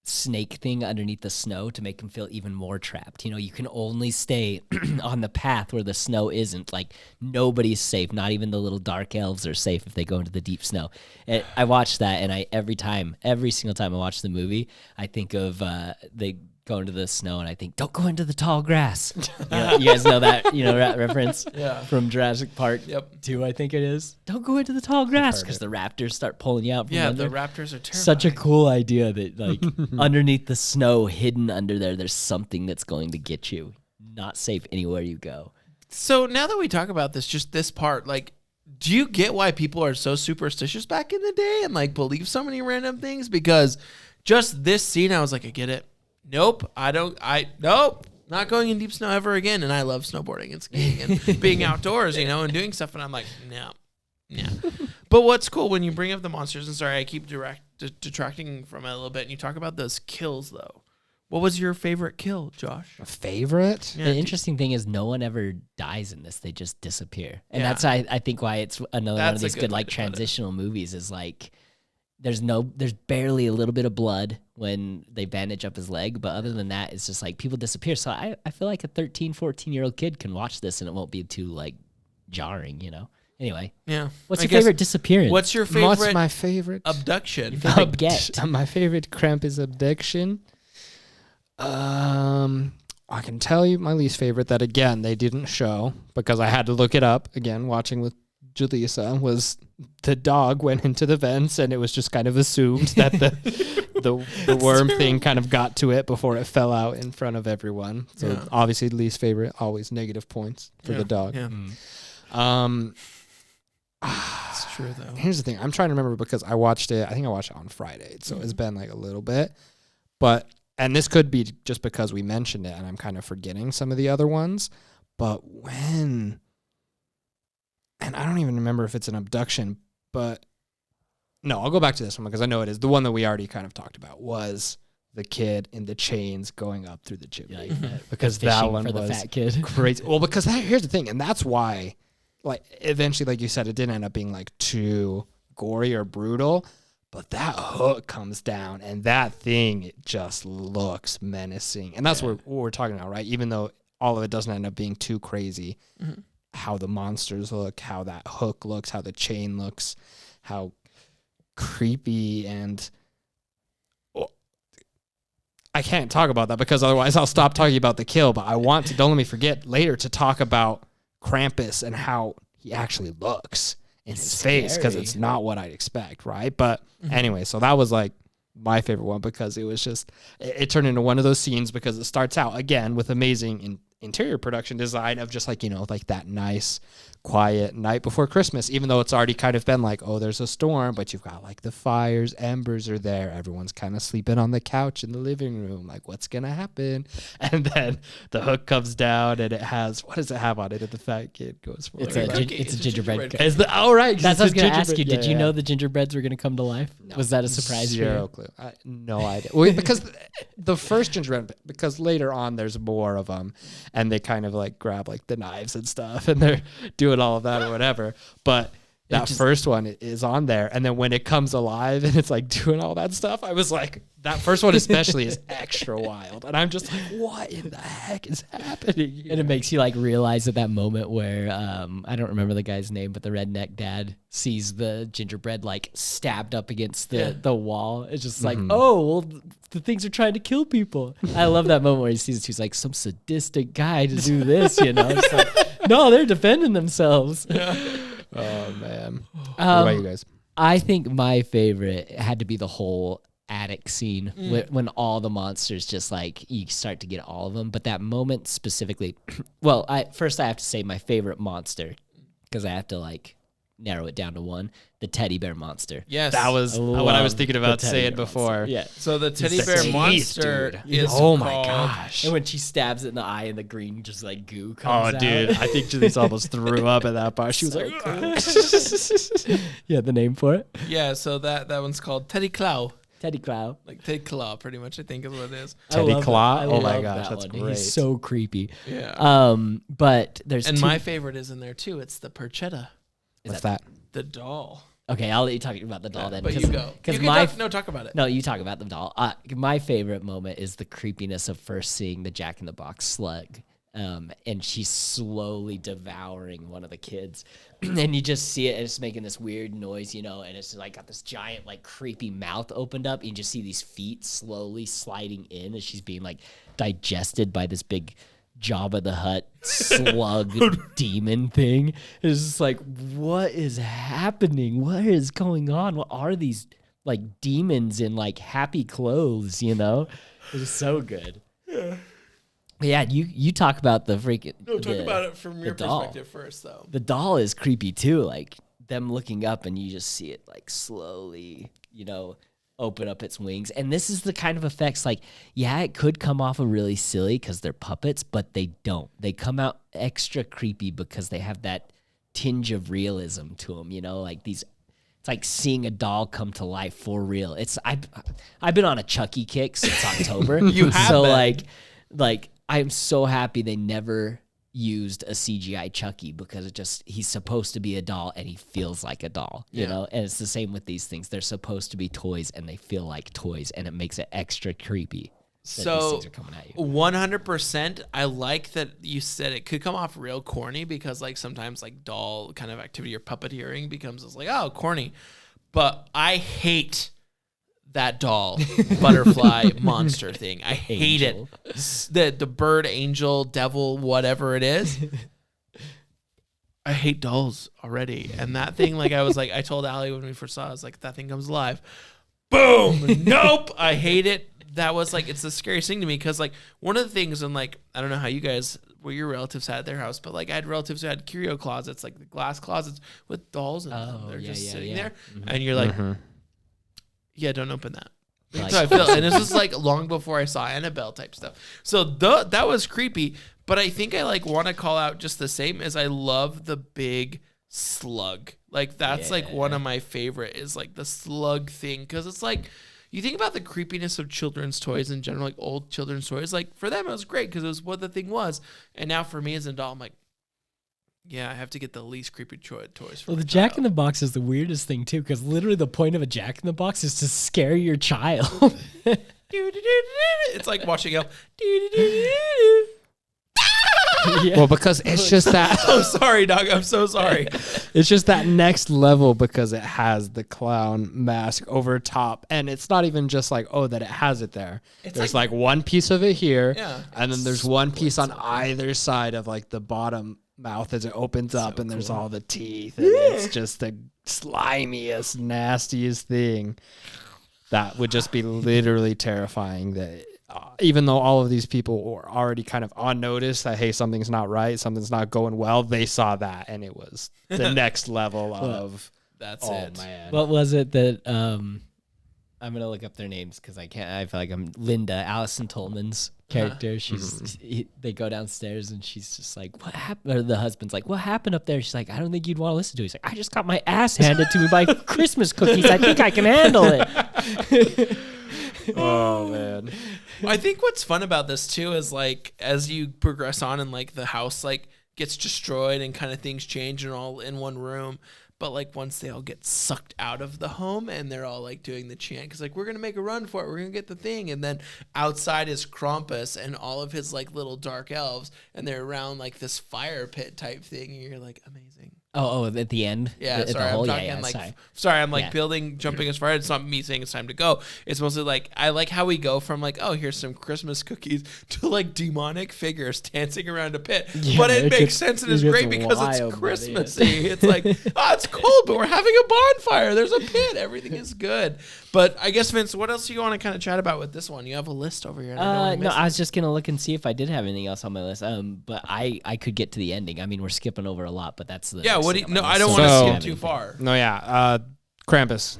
snake thing underneath the snow to make him feel even more trapped. You know, you can only stay on the path where the snow isn't. Like nobody's safe. Not even the little dark elves are safe if they go into the deep snow. And I watched that, and every single time I watch the movie, I think of they go into the snow, and I think, don't go into the tall grass. You guys know that, that reference from Jurassic Park 2, I think it is. Don't go into the tall grass because the raptors start pulling you out from under. The raptors are terrifying. Such a cool idea that, like, underneath the snow, hidden under there's something that's going to get you. Not safe anywhere you go. So now that we talk about this, just this part, like, do you get why people are so superstitious back in the day and, like, believe so many random things? Because just this scene, I was like, I get it. Nope, nope, not going in deep snow ever again. And I love snowboarding and skiing and being outdoors, and doing stuff. And I'm like, no. But what's cool when you bring up the monsters, and sorry, I keep detracting from it a little bit, and you talk about those kills, though. What was your favorite kill, Josh? A favorite? Yeah, the interesting thing is no one ever dies in this. They just disappear. And that's, I think, why it's another one of these good like, transitional movies is, like, there's barely a little bit of blood when they bandage up his leg, but other than that, it's just like people disappear. So I feel like a 13, 14-year-old kid can watch this and it won't be too like jarring, Anyway. Yeah. What's your favorite disappearance? What's your favorite? What's my favorite? Abduction. My favorite Krampus abduction. I can tell you my least favorite that again they didn't show because I had to look it up again watching with Julissa was the dog went into the vents and it was just kind of assumed that the the worm thing kind of got to it before it fell out in front of everyone. So obviously least favorite, always negative points for the dog. Yeah. It's true though. Here's the thing. I'm trying to remember because I watched it on Friday. So it's been like a little bit. But and this could be just because we mentioned it and I'm kind of forgetting some of the other ones. But and I don't even remember if it's an abduction, but no, I'll go back to this one because I know it is. The one that we already kind of talked about was the kid in the chains going up through the chimney. Because that one for was the fat kid. crazy. Well, because here's the thing, and that's why, like, eventually, like you said, it didn't end up being like too gory or brutal. But that hook comes down, and that thing, it just looks menacing. And that's what we're talking about, right? Even though all of it doesn't end up being too crazy, how the monsters look, how that hook looks, how the chain looks, how creepy and... I can't talk about that because otherwise I'll stop talking about the kill, but I want to, don't let me forget later to talk about Krampus and how he actually looks in his face because it's not what I'd expect, right? But anyway, so that was like my favorite one because it was just, it turned into one of those scenes because it starts out again with amazing interior production design of just like, you know, like that nice, quiet night before Christmas, even though it's already kind of been like, oh, there's a storm, but you've got like the fires, embers are there, everyone's kind of sleeping on the couch in the living room, like what's gonna happen? And then the hook comes down and it has, what does it have on it that the fat kid goes for? It's a gingerbread cookie. That's what I was going to ask you. Did you know the gingerbreads were going to come to life? No, was that a surprise? Zero clue. No idea. Well, because the first gingerbread, because later on there's more of them, and they kind of like grab like the knives and stuff, and they're doing all of that or whatever. But that first one is on there, and then when it comes alive and it's like doing all that stuff, I was like, that first one especially is extra wild, and I'm just like, what in the heck is happening here? And it makes you like realize at that moment where I don't remember the guy's name, but the redneck dad sees the gingerbread like stabbed up against the wall. It's just like, oh, well, the things are trying to kill people. I love that moment where he sees it. He's like, some sadistic guy to do this, you know? It's like, no, they're defending themselves. Oh man. What about you guys? I think my favorite had to be the whole attic scene when all the monsters just like you start to get all of them. But that moment specifically, well, I have to say my favorite monster because I have to like narrow it down to one. The teddy bear monster. Yes, that was what I was thinking about saying before. Yeah. So the teddy bear monster is oh my gosh! And when she stabs it in the eye, and the green just like goo comes out. Oh, dude, I think Janice almost threw up at that part. She was like, "Yeah, the name for it." Yeah, so that one's called Teddy Claw. Teddy Claw. Like Teddy Claw, pretty much, I think is what it is. Teddy Claw? Oh my gosh, that's one. great. He's so creepy. Yeah. But there's and my favorite is in there too. It's the Perchetta. What's that? The doll. Okay, I'll let you talk about the doll then. But you go. Because talk about it. No, you talk about the doll. My favorite moment is the creepiness of first seeing the Jack in the Box slug. And she's slowly devouring one of the kids. And you just see it, and it's making this weird noise, you know, and it's like got this giant, like, creepy mouth opened up. And you just see these feet slowly sliding in as she's being, like, digested by this big Jabba the Hutt slug demon thing. It's just like, what is happening? What is going on? What are these, like, demons in, like, happy clothes, you know? It's so good. Yeah. Yeah, you talk about the freaking... No, talk about it from your perspective first, though. The doll is creepy, too. Like, them looking up, and you just see it, like, slowly, you know, open up its wings. And this is the kind of effects, like, yeah, it could come off of really silly because they're puppets, but they don't. They come out extra creepy because they have that tinge of realism to them, you know? Like, these... It's like seeing a doll come to life for real. I've been on a Chucky kick since October. You have so, been. like... I'm so happy they never used a CGI Chucky because he's supposed to be a doll and he feels like a doll, you know? And it's the same with these things. They're supposed to be toys and they feel like toys, and it makes it extra creepy. So 100%, I like that you said it could come off real corny because like sometimes like doll kind of activity or puppeteering becomes just like, oh, corny. But I hate that doll butterfly monster thing. I hate it. The bird, angel, devil, whatever it is. I hate dolls already. And that thing, like I was like, I told Allie when we first saw it, I was like, that thing comes alive. boom, nope, I hate it. That was like, it's the scariest thing to me because like one of the things, and like, I don't know how you guys, where your relatives had at their house, but like I had relatives who had curio closets, like the glass closets with dolls in them. They're just sitting there. And you're like, yeah, don't open that. Like, so I feel, and this was like long before I saw Annabelle type stuff. So that was creepy, but I think I like want to call out just the same as I love the big slug. Like that's like one of my favorite is like the slug thing. Cause it's like, you think about the creepiness of children's toys in general, like old children's toys. Like for them, it was great because it was what the thing was. And now for me as an adult, I'm like, yeah, I have to get the least creepy toys. Well, the Jack in the Box is the weirdest thing too, because literally the point of a Jack in the Box is to scare your child. It's like watching a. Yeah. Well, because it's just that. Oh, sorry, dog. I'm so sorry. It's just that next level because it has the clown mask over top. And it's not even just like, oh, that it has it there. There's like one piece of it here. Yeah, and then there's one piece on either side of like the bottom mouth as it opens up. And there's all the teeth. And it's just the slimiest, nastiest thing that would just be literally terrifying. That even though all of these people were already kind of on notice that, hey, something's not right, something's not going well, they saw that and it was the next level of that's it. Man. What was it that I'm gonna look up their names because I can't. I feel like I'm Linda, Allison Tolman's character. They go downstairs and she's just like, what happened? Or the husband's like, what happened up there? She's like, I don't think you'd want to listen to it. He's like, I just got my ass handed to me by Christmas cookies. I think I can handle it. Oh man. I think what's fun about this too is like as you progress on and like the house like gets destroyed and kind of things change and all in one room, but like once they all get sucked out of the home and they're all like doing the chant because like we're gonna make a run for it, we're gonna get the thing, and then outside is Krampus and all of his like little dark elves and they're around like this fire pit type thing and you're like amazing. Oh, at the end? Yeah, sorry, I'm talking like, sorry, I'm like building, jumping as far. It's not me saying it's time to go. It's mostly like, I like how we go from like, oh, here's some Christmas cookies to like demonic figures dancing around a pit. Yeah, but it makes sense and it's great because it's Christmassy. It's like, oh, it's cold, but we're having a bonfire. There's a pit. Everything is good. But I guess, Vince, what else do you want to kind of chat about with this one? You have a list over here. No, I was just going to look and see if I did have anything else on my list. But I could get to the ending. I mean, we're skipping over a lot, but that's the... Yeah, what do you... No, I don't want to skip too far. No, yeah. Krampus,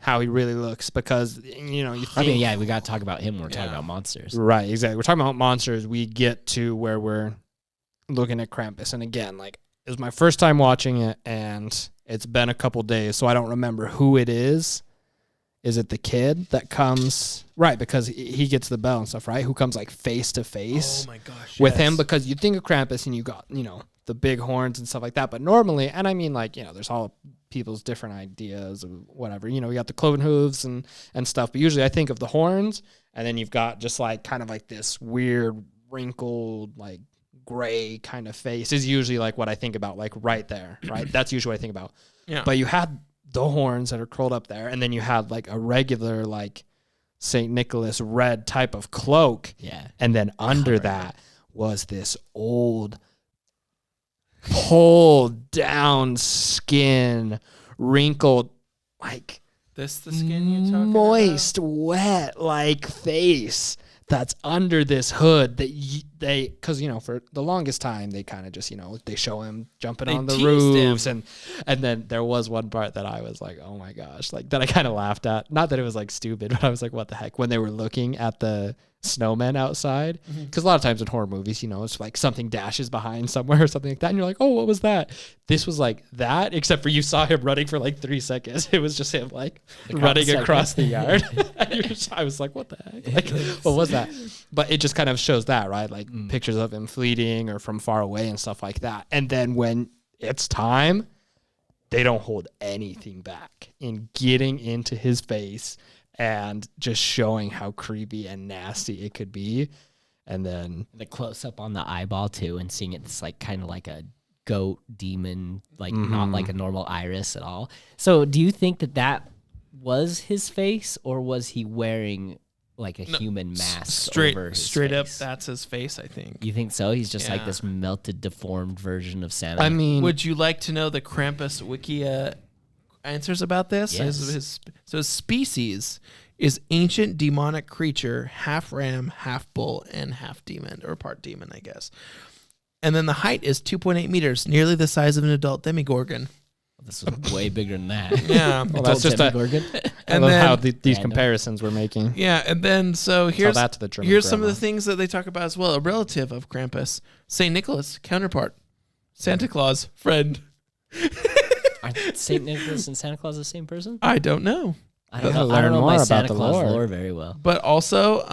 how he really looks, because, you know... I mean, yeah, we got to talk about him when we're talking about monsters. Right, exactly. We're talking about monsters. We get to where we're looking at Krampus. And again, like, it was my first time watching it, and it's been a couple days, so I don't remember who it is. Is it the kid that comes... Right, because he gets the bell and stuff, right? Who comes, like, face to face with him, because you think of Krampus and you got, you know, the big horns and stuff like that. But normally, and I mean, like, you know, there's all people's different ideas of whatever. You know, you got the cloven hooves and stuff. But usually I think of the horns, and then you've got just, like, kind of like this weird, wrinkled, like, gray kind of face is usually, like, what I think about, like, right there, right? That's usually what I think about. Yeah. But you had the horns that are curled up there, and then you had, like, a regular, like, St. Nicholas red type of cloak. Yeah. And then under that was this old, pulled down skin, wrinkled, like this the skin you're talking moist, about? wet, like face that's under this hood that they, because, you know, for the longest time, they kind of just, you know, they show him jumping on the roofs. And then there was one part that I was like, oh my gosh, like that I kind of laughed at. Not that it was like stupid, but I was like, what the heck? When they were looking at the snowmen outside, because a lot of times in horror movies, you know, it's like something dashes behind somewhere or something like that, and you're like, oh, what was that? This was like that, except for you saw him running for like 3 seconds. It was just him like running across the yard. I was like, what the heck? Like, what was that? But it just kind of shows that, right? Like pictures of him fleeting or from far away and stuff like that. And then when it's time, they don't hold anything back in getting into his face and just showing how creepy and nasty it could be. And then the close up on the eyeball too, and seeing it's like kind of like a goat demon, like not like a normal iris at all. So do you think that was his face, or was he wearing like a human mask? Straight up, that's his face, I think. You think so? He's just like this melted, deformed version of Santa. I mean, would you like to know the Krampus Wikia answers about this. Yes. So his species is ancient demonic creature, half ram, half bull, and half demon, or part demon, I guess. And then the height is 2.8 meters, nearly the size of an adult demigorgon. This was way bigger than that. Yeah. Well, that's just I And love then- how these comparisons we're making. Yeah, and then so Tell that to the German here's some of grandma. the things that they talk about as well. A relative of Krampus, Saint Nicholas, counterpart, Santa Claus, friend. Are Saint Nicholas and Santa Claus the same person? I don't know. I don't Gotta know. I don't learn know my more Santa about the Claus lore. lore very well. But also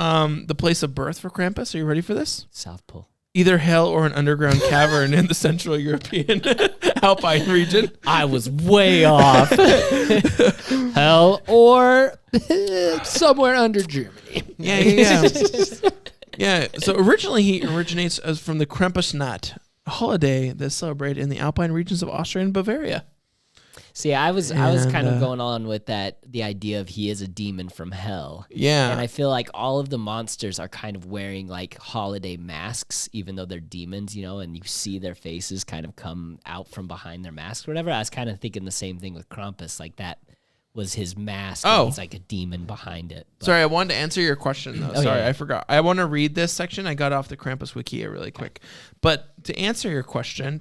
the place of birth for Krampus. Are you ready for this? South Pole. Either hell or an underground cavern in the Central European Alpine region. I was way off. Hell or somewhere under Germany. Yeah. Yeah. So originally he originates as from the Krampusnacht, a holiday that's celebrated in the Alpine regions of Austria and Bavaria. See, I was kind of And, going on with that, the idea of he is a demon from hell. Yeah. And I feel like all of the monsters are kind of wearing like holiday masks, even though they're demons, you know, and you see their faces kind of come out from behind their mask or whatever. I was kind of thinking the same thing with Krampus, like that was his mask. Oh. And he's like a demon behind it. But Sorry, I wanted to answer your question though. Oh, Sorry, yeah. I forgot. I want to read this section. I got off the Krampus Wikia really quick. But to answer your question,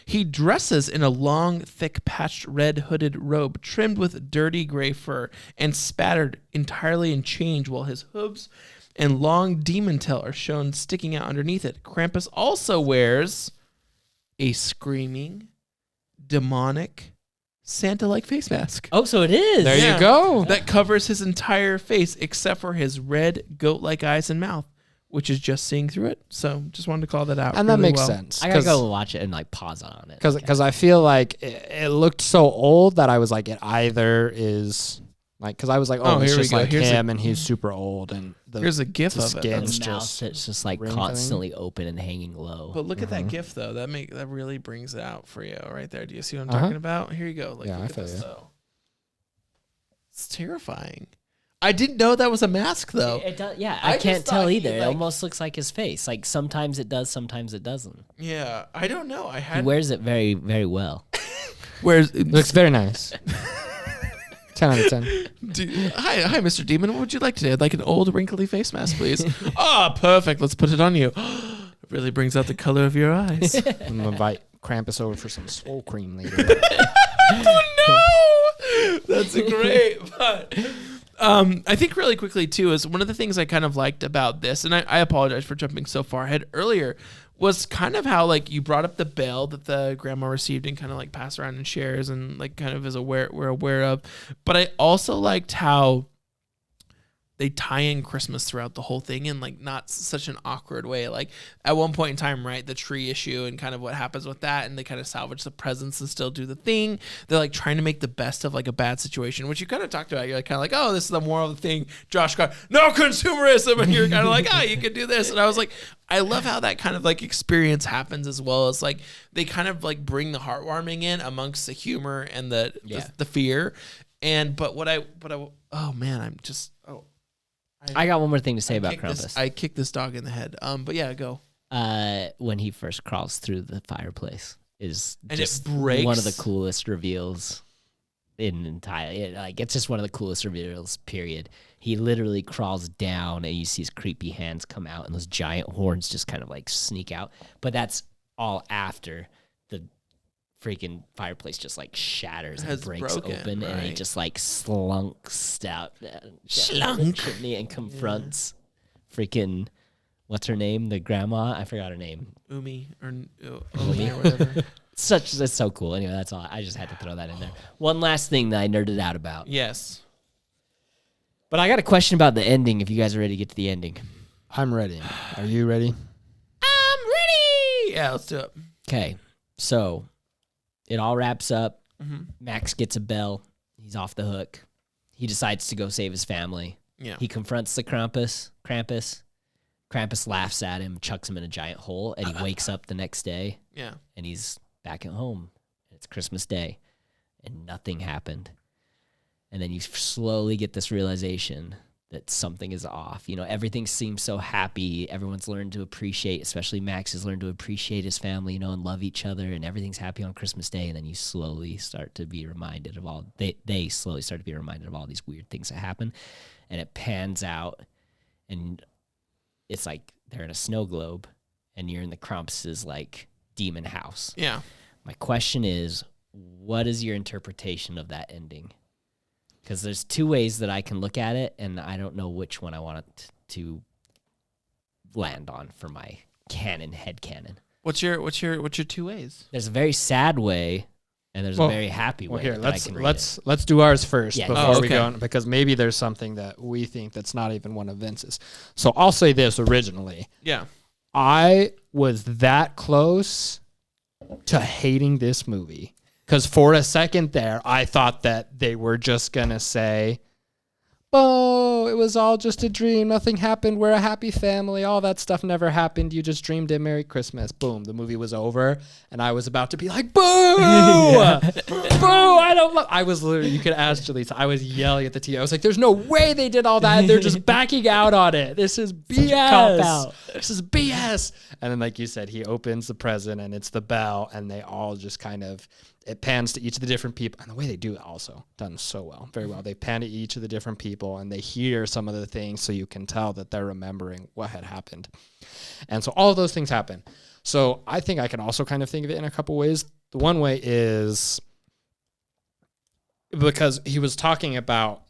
he dresses in a long, thick, patched red hooded robe trimmed with dirty gray fur and spattered entirely in change, while his hooves and long demon tail are shown sticking out underneath it. Krampus also wears a screaming, demonic, Santa-like face mask. Oh, so it is. There Yeah. you go. That covers his entire face except for his red goat-like eyes and mouth, which is just seeing through it. So just wanted to call that out. And that really makes well. sense. I gotta go watch it and like pause on it. Because I feel like it looked so old that I was like, it either is like, because I was like, Oh, it's here we just go. like Here's him and he's super old. And Here's a gif the of it. skin. the It's mouth just that's just like wrinkling. constantly open and hanging low. But look at Mm-hmm. that gif though. That really brings it out for you right there. Do you see what I'm Uh-huh. talking about? Here you go. Like, Yeah, look I at feel this you. though. It's terrifying. I didn't know that was a mask though. It does, yeah, I I can't just tell thought he, either. It like- almost looks like his face. Like sometimes it does, sometimes it doesn't. Yeah, I don't know. I He had wears it very, very well. where's looks very nice. 10 out of 10. hi, Mr. Demon. What would you like today? I'd like an old wrinkly face mask, please. Perfect. Let's put it on you. It really brings out the color of your eyes. I'm going to invite Krampus over for some swole cream later. Oh no, that's great. But I think really quickly too is one of the things I kind of liked about this, and I apologize for jumping so far ahead earlier, was kind of how like you brought up the bell that the grandma received and kind of like passed around and shares and like kind of we're aware of. But I also liked how they tie in Christmas throughout the whole thing in like not such an awkward way. Like at one point in time, right, the tree issue and kind of what happens with that, and they kind of salvage the presents and still do the thing. They're like trying to make the best of like a bad situation, which you kind of talked about. You're like kind of like, oh, this is the moral of the thing. Josh got no consumerism, and you're kind of like, oh, you can do this. And I was like, I love how that kind of like experience happens as well as like they kind of like bring the heartwarming in amongst the humor and the fear. And but what I oh man, I'm just I got one more thing to say about Krampus. I kicked this dog in the head. But yeah, go. When he first crawls through the fireplace is And just it breaks. one of the coolest reveals in entire. Like it's just one of the coolest reveals. Period. He literally crawls down, and you see his creepy hands come out, and those giant horns just kind of like sneak out. But that's all after the freaking fireplace just like shatters and Has breaks broken, open, and he right. just like slunks out Slunk. the chimney and confronts freaking what's her name, the grandma, I forgot her name. Umi or Umi or whatever. That's so cool. Anyway, that's all. I just had to throw that in there. One last thing that I nerded out about, Yes. but I got a question about the ending. If you guys are ready to get to the ending, I'm ready. Are you ready? I'm ready. Yeah, let's do it. okay. So it all wraps up. Mm-hmm. Max gets a bell. He's off the hook. He decides to go save his family. Yeah. He confronts the Krampus. Krampus laughs at him, chucks him in a giant hole, and he wakes up the next day, Yeah. and he's back at home. It's Christmas Day, and nothing happened. And then you slowly get this realization that something is off. You know, everything seems so happy. Everyone's learned to appreciate, especially Max has learned to appreciate his family, you know, and love each other, and everything's happy on Christmas Day. And then you slowly start to be reminded of they slowly start to be reminded of all these weird things that happen. And it pans out, and it's like they're in a snow globe, and you're in the Krampus's like demon house. Yeah. My question is, what is your interpretation of that ending? Because there's two ways that I can look at it, and I don't know which one I want it to land on for my head canon. What's your two ways? There's a very sad way, and there's a very happy way. Here, that let's do ours first before we okay. go on, because maybe there's something that we think that's not even one of Vince's. So I'll say this originally. Yeah. I was that close to hating this movie. Because for a second there, I thought that they were just going to say, oh, it was all just a dream. Nothing happened. We're a happy family. All that stuff never happened. You just dreamed it. Merry Christmas. Boom. The movie was over. And I was about to be like, boo! Boo! I don't love... I was literally, you could ask Jaleesa, I was yelling at the TV. I was like, there's no way they did all that. They're just backing out on it. This is BS. Cop out. This is BS. And then, like you said, he opens the present and it's the bell, and they all just kind of... It pans to each of the different people. And the way they do it also, done so well, very well. They pan to each of the different people, and they hear some of the things, so you can tell that they're remembering what had happened. And so all of those things happen. So I think I can also kind of think of it in a couple ways. The one way is because he was talking about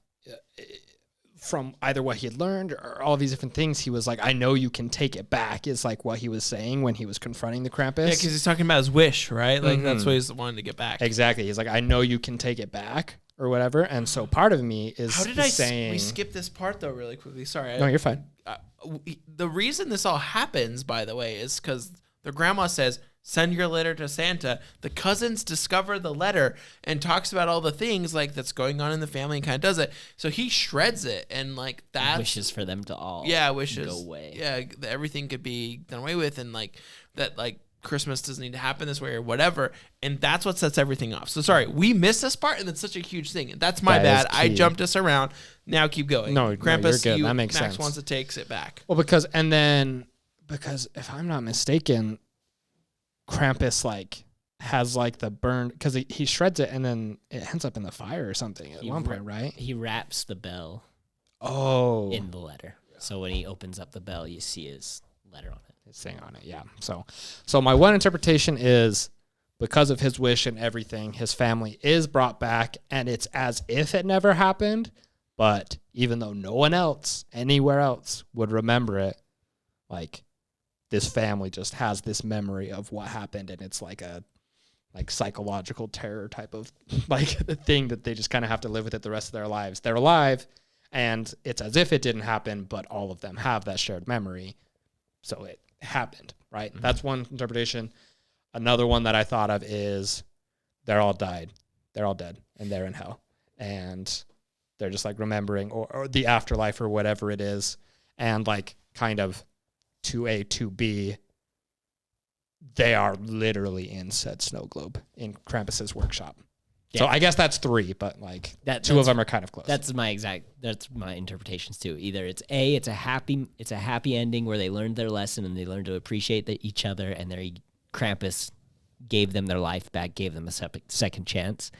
from either what he had learned or all these different things, he was like, I know you can take it back, is like what he was saying when he was confronting the Krampus. Yeah, because he's talking about his wish, right? Like, that's what he's wanting to get back. Exactly. He's like, I know you can take it back or whatever. And so part of me is How did saying... we skip this part, though, really quickly? Sorry. No, you're fine. The reason this all happens, by the way, is because the grandma says, send your letter to Santa. The cousins discover the letter and talks about all the things like that's going on in the family and kind of does it. So he shreds it, and like that wishes for them to all wishes go away. Yeah, that everything could be done away with, and like that like Christmas doesn't need to happen this way or whatever. And that's what sets everything off. So sorry, we missed this part, and it's such a huge thing. That's my bad. I jumped us around. Now keep going. No, Krampus, you're good. That makes Max sense. wants it, takes it back. Well, because if I'm not mistaken, Krampus like has like the burn, because he shreds it and then it ends up in the fire or something at one point, right? He wraps the bell in the letter. So when he opens up the bell, you see his letter on it. His thing on it, yeah. So my one interpretation is because of his wish and everything, his family is brought back, and it's as if it never happened. But even though no one else anywhere else would remember it, like this family just has this memory of what happened, and it's like a psychological terror type of like thing that they just kind of have to live with it the rest of their lives. They're alive, and it's as if it didn't happen, but all of them have that shared memory, so it happened, right? Mm-hmm. That's one interpretation. Another one that I thought of is they're all died, they're all dead, and they're in hell, and they're just like remembering or the afterlife or whatever it is, and like kind of to A to B, they are literally in said snow globe in Krampus's workshop. Yeah. So I guess that's three, but like two of them are kind of close. That's my interpretations too. Either it's a happy ending where they learned their lesson and they learned to appreciate each other, and Krampus gave them their life back, gave them a second chance,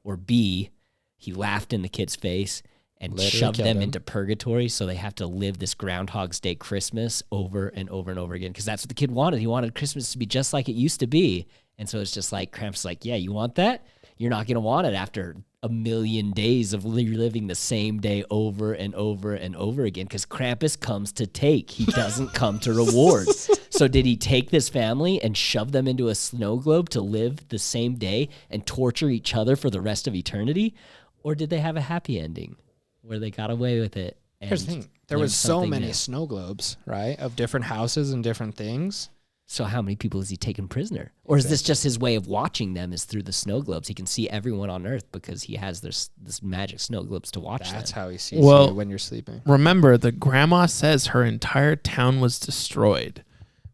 or B, he laughed in the kid's face and shoved them into purgatory, so they have to live this Groundhog's Day Christmas over and over and over again, because that's what the kid wanted. He wanted Christmas to be just like it used to be. And so it's just like, Krampus is like, yeah, you want that? You're not going to want it after a million days of reliving the same day over and over and over again, because Krampus comes to take. He doesn't come to reward. So did he take this family and shove them into a snow globe to live the same day and torture each other for the rest of eternity? Or did they have a happy ending where they got away with it? Here's the thing. There was so many snow globes, right, of different houses and different things. So how many people is he taking prisoner? Or is this just his way of watching them is through the snow globes? He can see everyone on Earth because he has this magic snow globes to watch them. That's how he sees you when you're sleeping. Remember, the grandma says her entire town was destroyed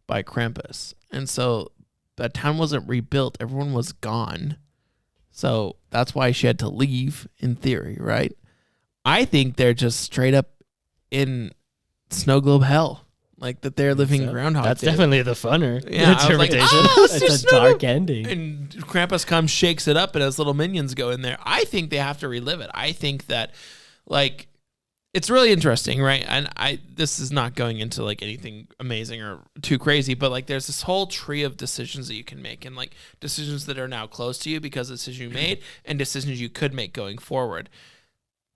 by Krampus. And so that town wasn't rebuilt. Everyone was gone. So that's why she had to leave, in theory, right? I think they're just straight up in snow globe hell. Like that they're living Groundhog That's Day. definitely the funner Yeah, I was like, interpretation. It's a dark ending. And Krampus comes, shakes it up, and his little minions go in there. I think they have to relive it. I think that, like, it's really interesting, right? And this is not going into like anything amazing or too crazy, but like there's this whole tree of decisions that you can make, and like decisions that are now close to you because of decisions you made, and decisions you could make going forward.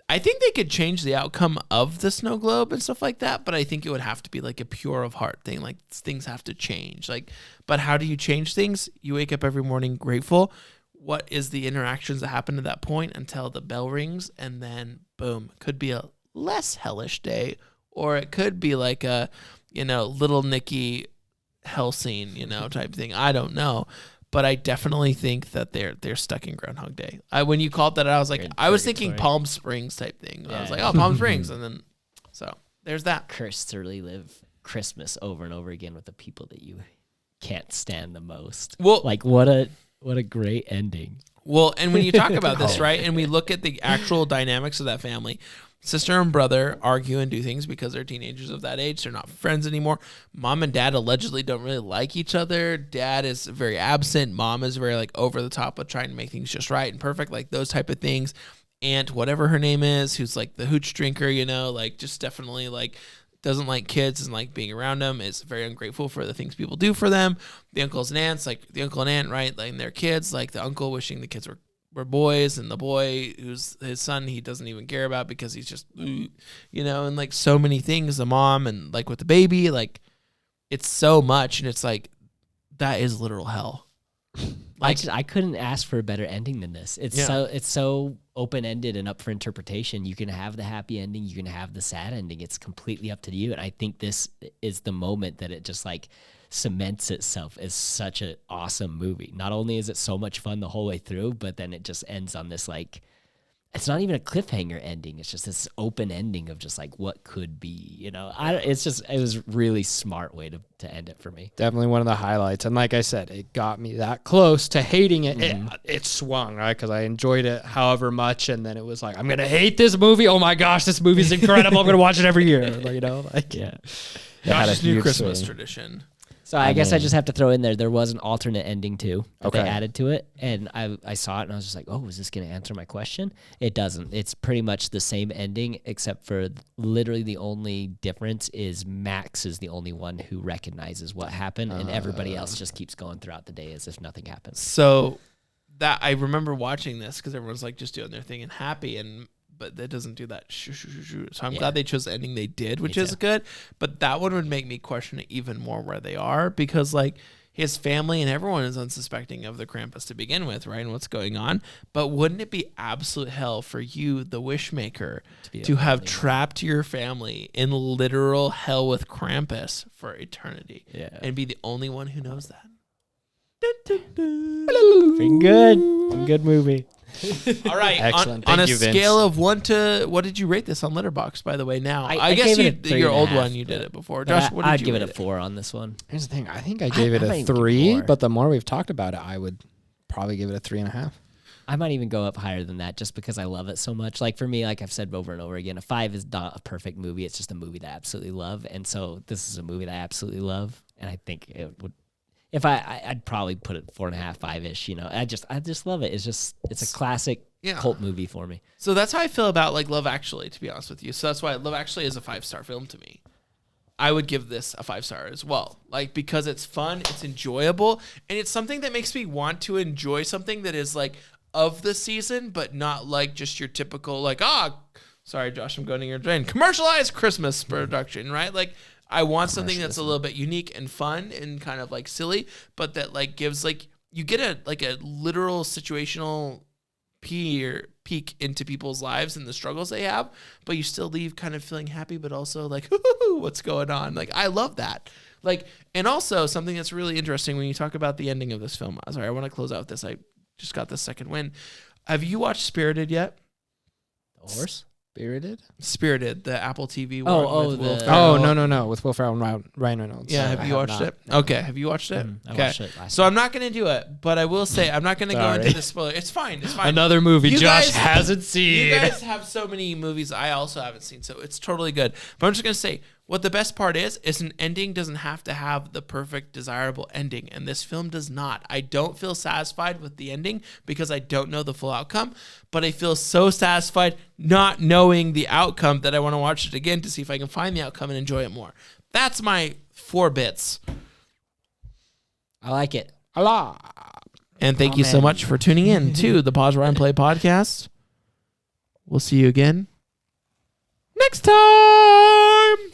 I think they could change the outcome of the snow globe and stuff like that, but I think it would have to be like a pure of heart thing. Like things have to change. Like, but how do you change things? You wake up every morning grateful. What is the interactions that happen to that point until the bell rings, and then boom, could be a less hellish day, or it could be like a, little Nicky hell scene, type thing. I don't know. But I definitely think that they're stuck in Groundhog Day. When you called that, I was like, I was thinking Palm Springs type thing. I was like, oh, Palm Springs, and then so there's that. Cursed to relive Christmas over and over again with the people that you can't stand the most. Well, like what a great ending. Well, and when you talk about this, right, and we look at the actual dynamics of that family. Sister and brother argue and do things because they're teenagers of that age. They're not friends anymore. Mom and dad allegedly don't really like each other. Dad is very absent. Mom is very like over the top with trying to make things just right and perfect, like those type of things. Aunt, whatever her name is, who's like the hooch drinker, like just definitely like doesn't like kids and like being around them, is very ungrateful for the things people do for them. The uncles and aunts, like the uncle and aunt, right, like their kids, like the uncle wishing the kids were boys, and the boy who's his son he doesn't even care about because he's just and like so many things, the mom, and like with the baby, like it's so much, and it's like that is literal hell. Like I couldn't ask for a better ending than this. It's so open-ended and up for interpretation. You can have the happy ending, you can have the sad ending. It's completely up to you, and I think this is the moment that it just like cements itself as such an awesome movie. Not only is it so much fun the whole way through, but then it just ends on this like, it's not even a cliffhanger ending. It's just this open ending of just like what could be, it was really smart way to end it for me. Definitely one of the highlights. And like I said, it got me that close to hating it. It swung, right? Because I enjoyed it however much. And then it was like, I'm going to hate this movie. Oh my gosh, this movie's incredible. I'm going to watch it every year. Josh's new Christmas tradition. So I guess I just have to throw in there was an alternate ending too that they added to it, and I saw it and I was just like, oh, is this going to answer my question? It doesn't. It's pretty much the same ending, except for literally the only difference is Max is the only one who recognizes what happened, and everybody else just keeps going throughout the day as if nothing happened. So that I remember watching this because everyone's like just doing their thing and happy, but that doesn't do that. So I'm glad they chose the ending they did, which is good. But that one would make me question it even more where they are, because like his family and everyone is unsuspecting of the Krampus to begin with, right? And what's going on. But wouldn't it be absolute hell for you, the Wishmaker, to have trapped your family in literal hell with Krampus for eternity and be the only one who knows that? Pretty good. Good movie. All right. Excellent. On a Vince. scale of 1 to, what did you rate this on Letterboxd, by the way? Now, I guess your old one, you did it before. Josh, what did I'd you give rate it a 4 on this one. Here's the thing. I think I gave it a 3, but the more we've talked about it, I would probably give it a 3.5. I might even go up higher than that just because I love it so much. Like for me, like I've said over and over again, a 5 is not a perfect movie. It's just a movie that I absolutely love. And so this is a movie that I absolutely love. And I think it would, if I'd probably put it 4.5, 5-ish, I just love it. It's a classic cult movie for me. So that's how I feel about like Love Actually, to be honest with you. So that's why Love Actually is a 5-star film to me. I would give this a 5-star as well. Like, because it's fun, it's enjoyable, and it's something that makes me want to enjoy something that is like of the season, but not like just your typical like, sorry, Josh, I'm going to your drain. Commercialized Christmas production, right? Like, I want something that's a little bit unique and fun and kind of like silly, but that like gives like, you get a literal situational peek into people's lives and the struggles they have, but you still leave kind of feeling happy, but also like, what's going on? Like, I love that. Like, and also something that's really interesting when you talk about the ending of this film. Sorry, I want to close out with this. I just got the second win. Have you watched Spirited yet? The horse? Spirited, the Apple TV one. Oh, with Will the- Ferrell. No, with Will Ferrell and Ryan Reynolds. Yeah, So have I you watched not. it? Okay, have you watched it? I Okay, watched it last so I'm not gonna do it, but I will say I'm not gonna go into Sorry. the spoiler. It's fine. It's fine. Another movie You Josh guys- hasn't seen. You guys have so many movies I also haven't seen, so it's totally good. But I'm just gonna say what the best part is an ending doesn't have to have the perfect, desirable ending, and this film does not. I don't feel satisfied with the ending because I don't know the full outcome, but I feel so satisfied not knowing the outcome that I want to watch it again to see if I can find the outcome and enjoy it more. That's my 4 bits. I like it. Allah. And thank you so Amen. much for tuning in to the Pause Run Play podcast. We'll see you again next time.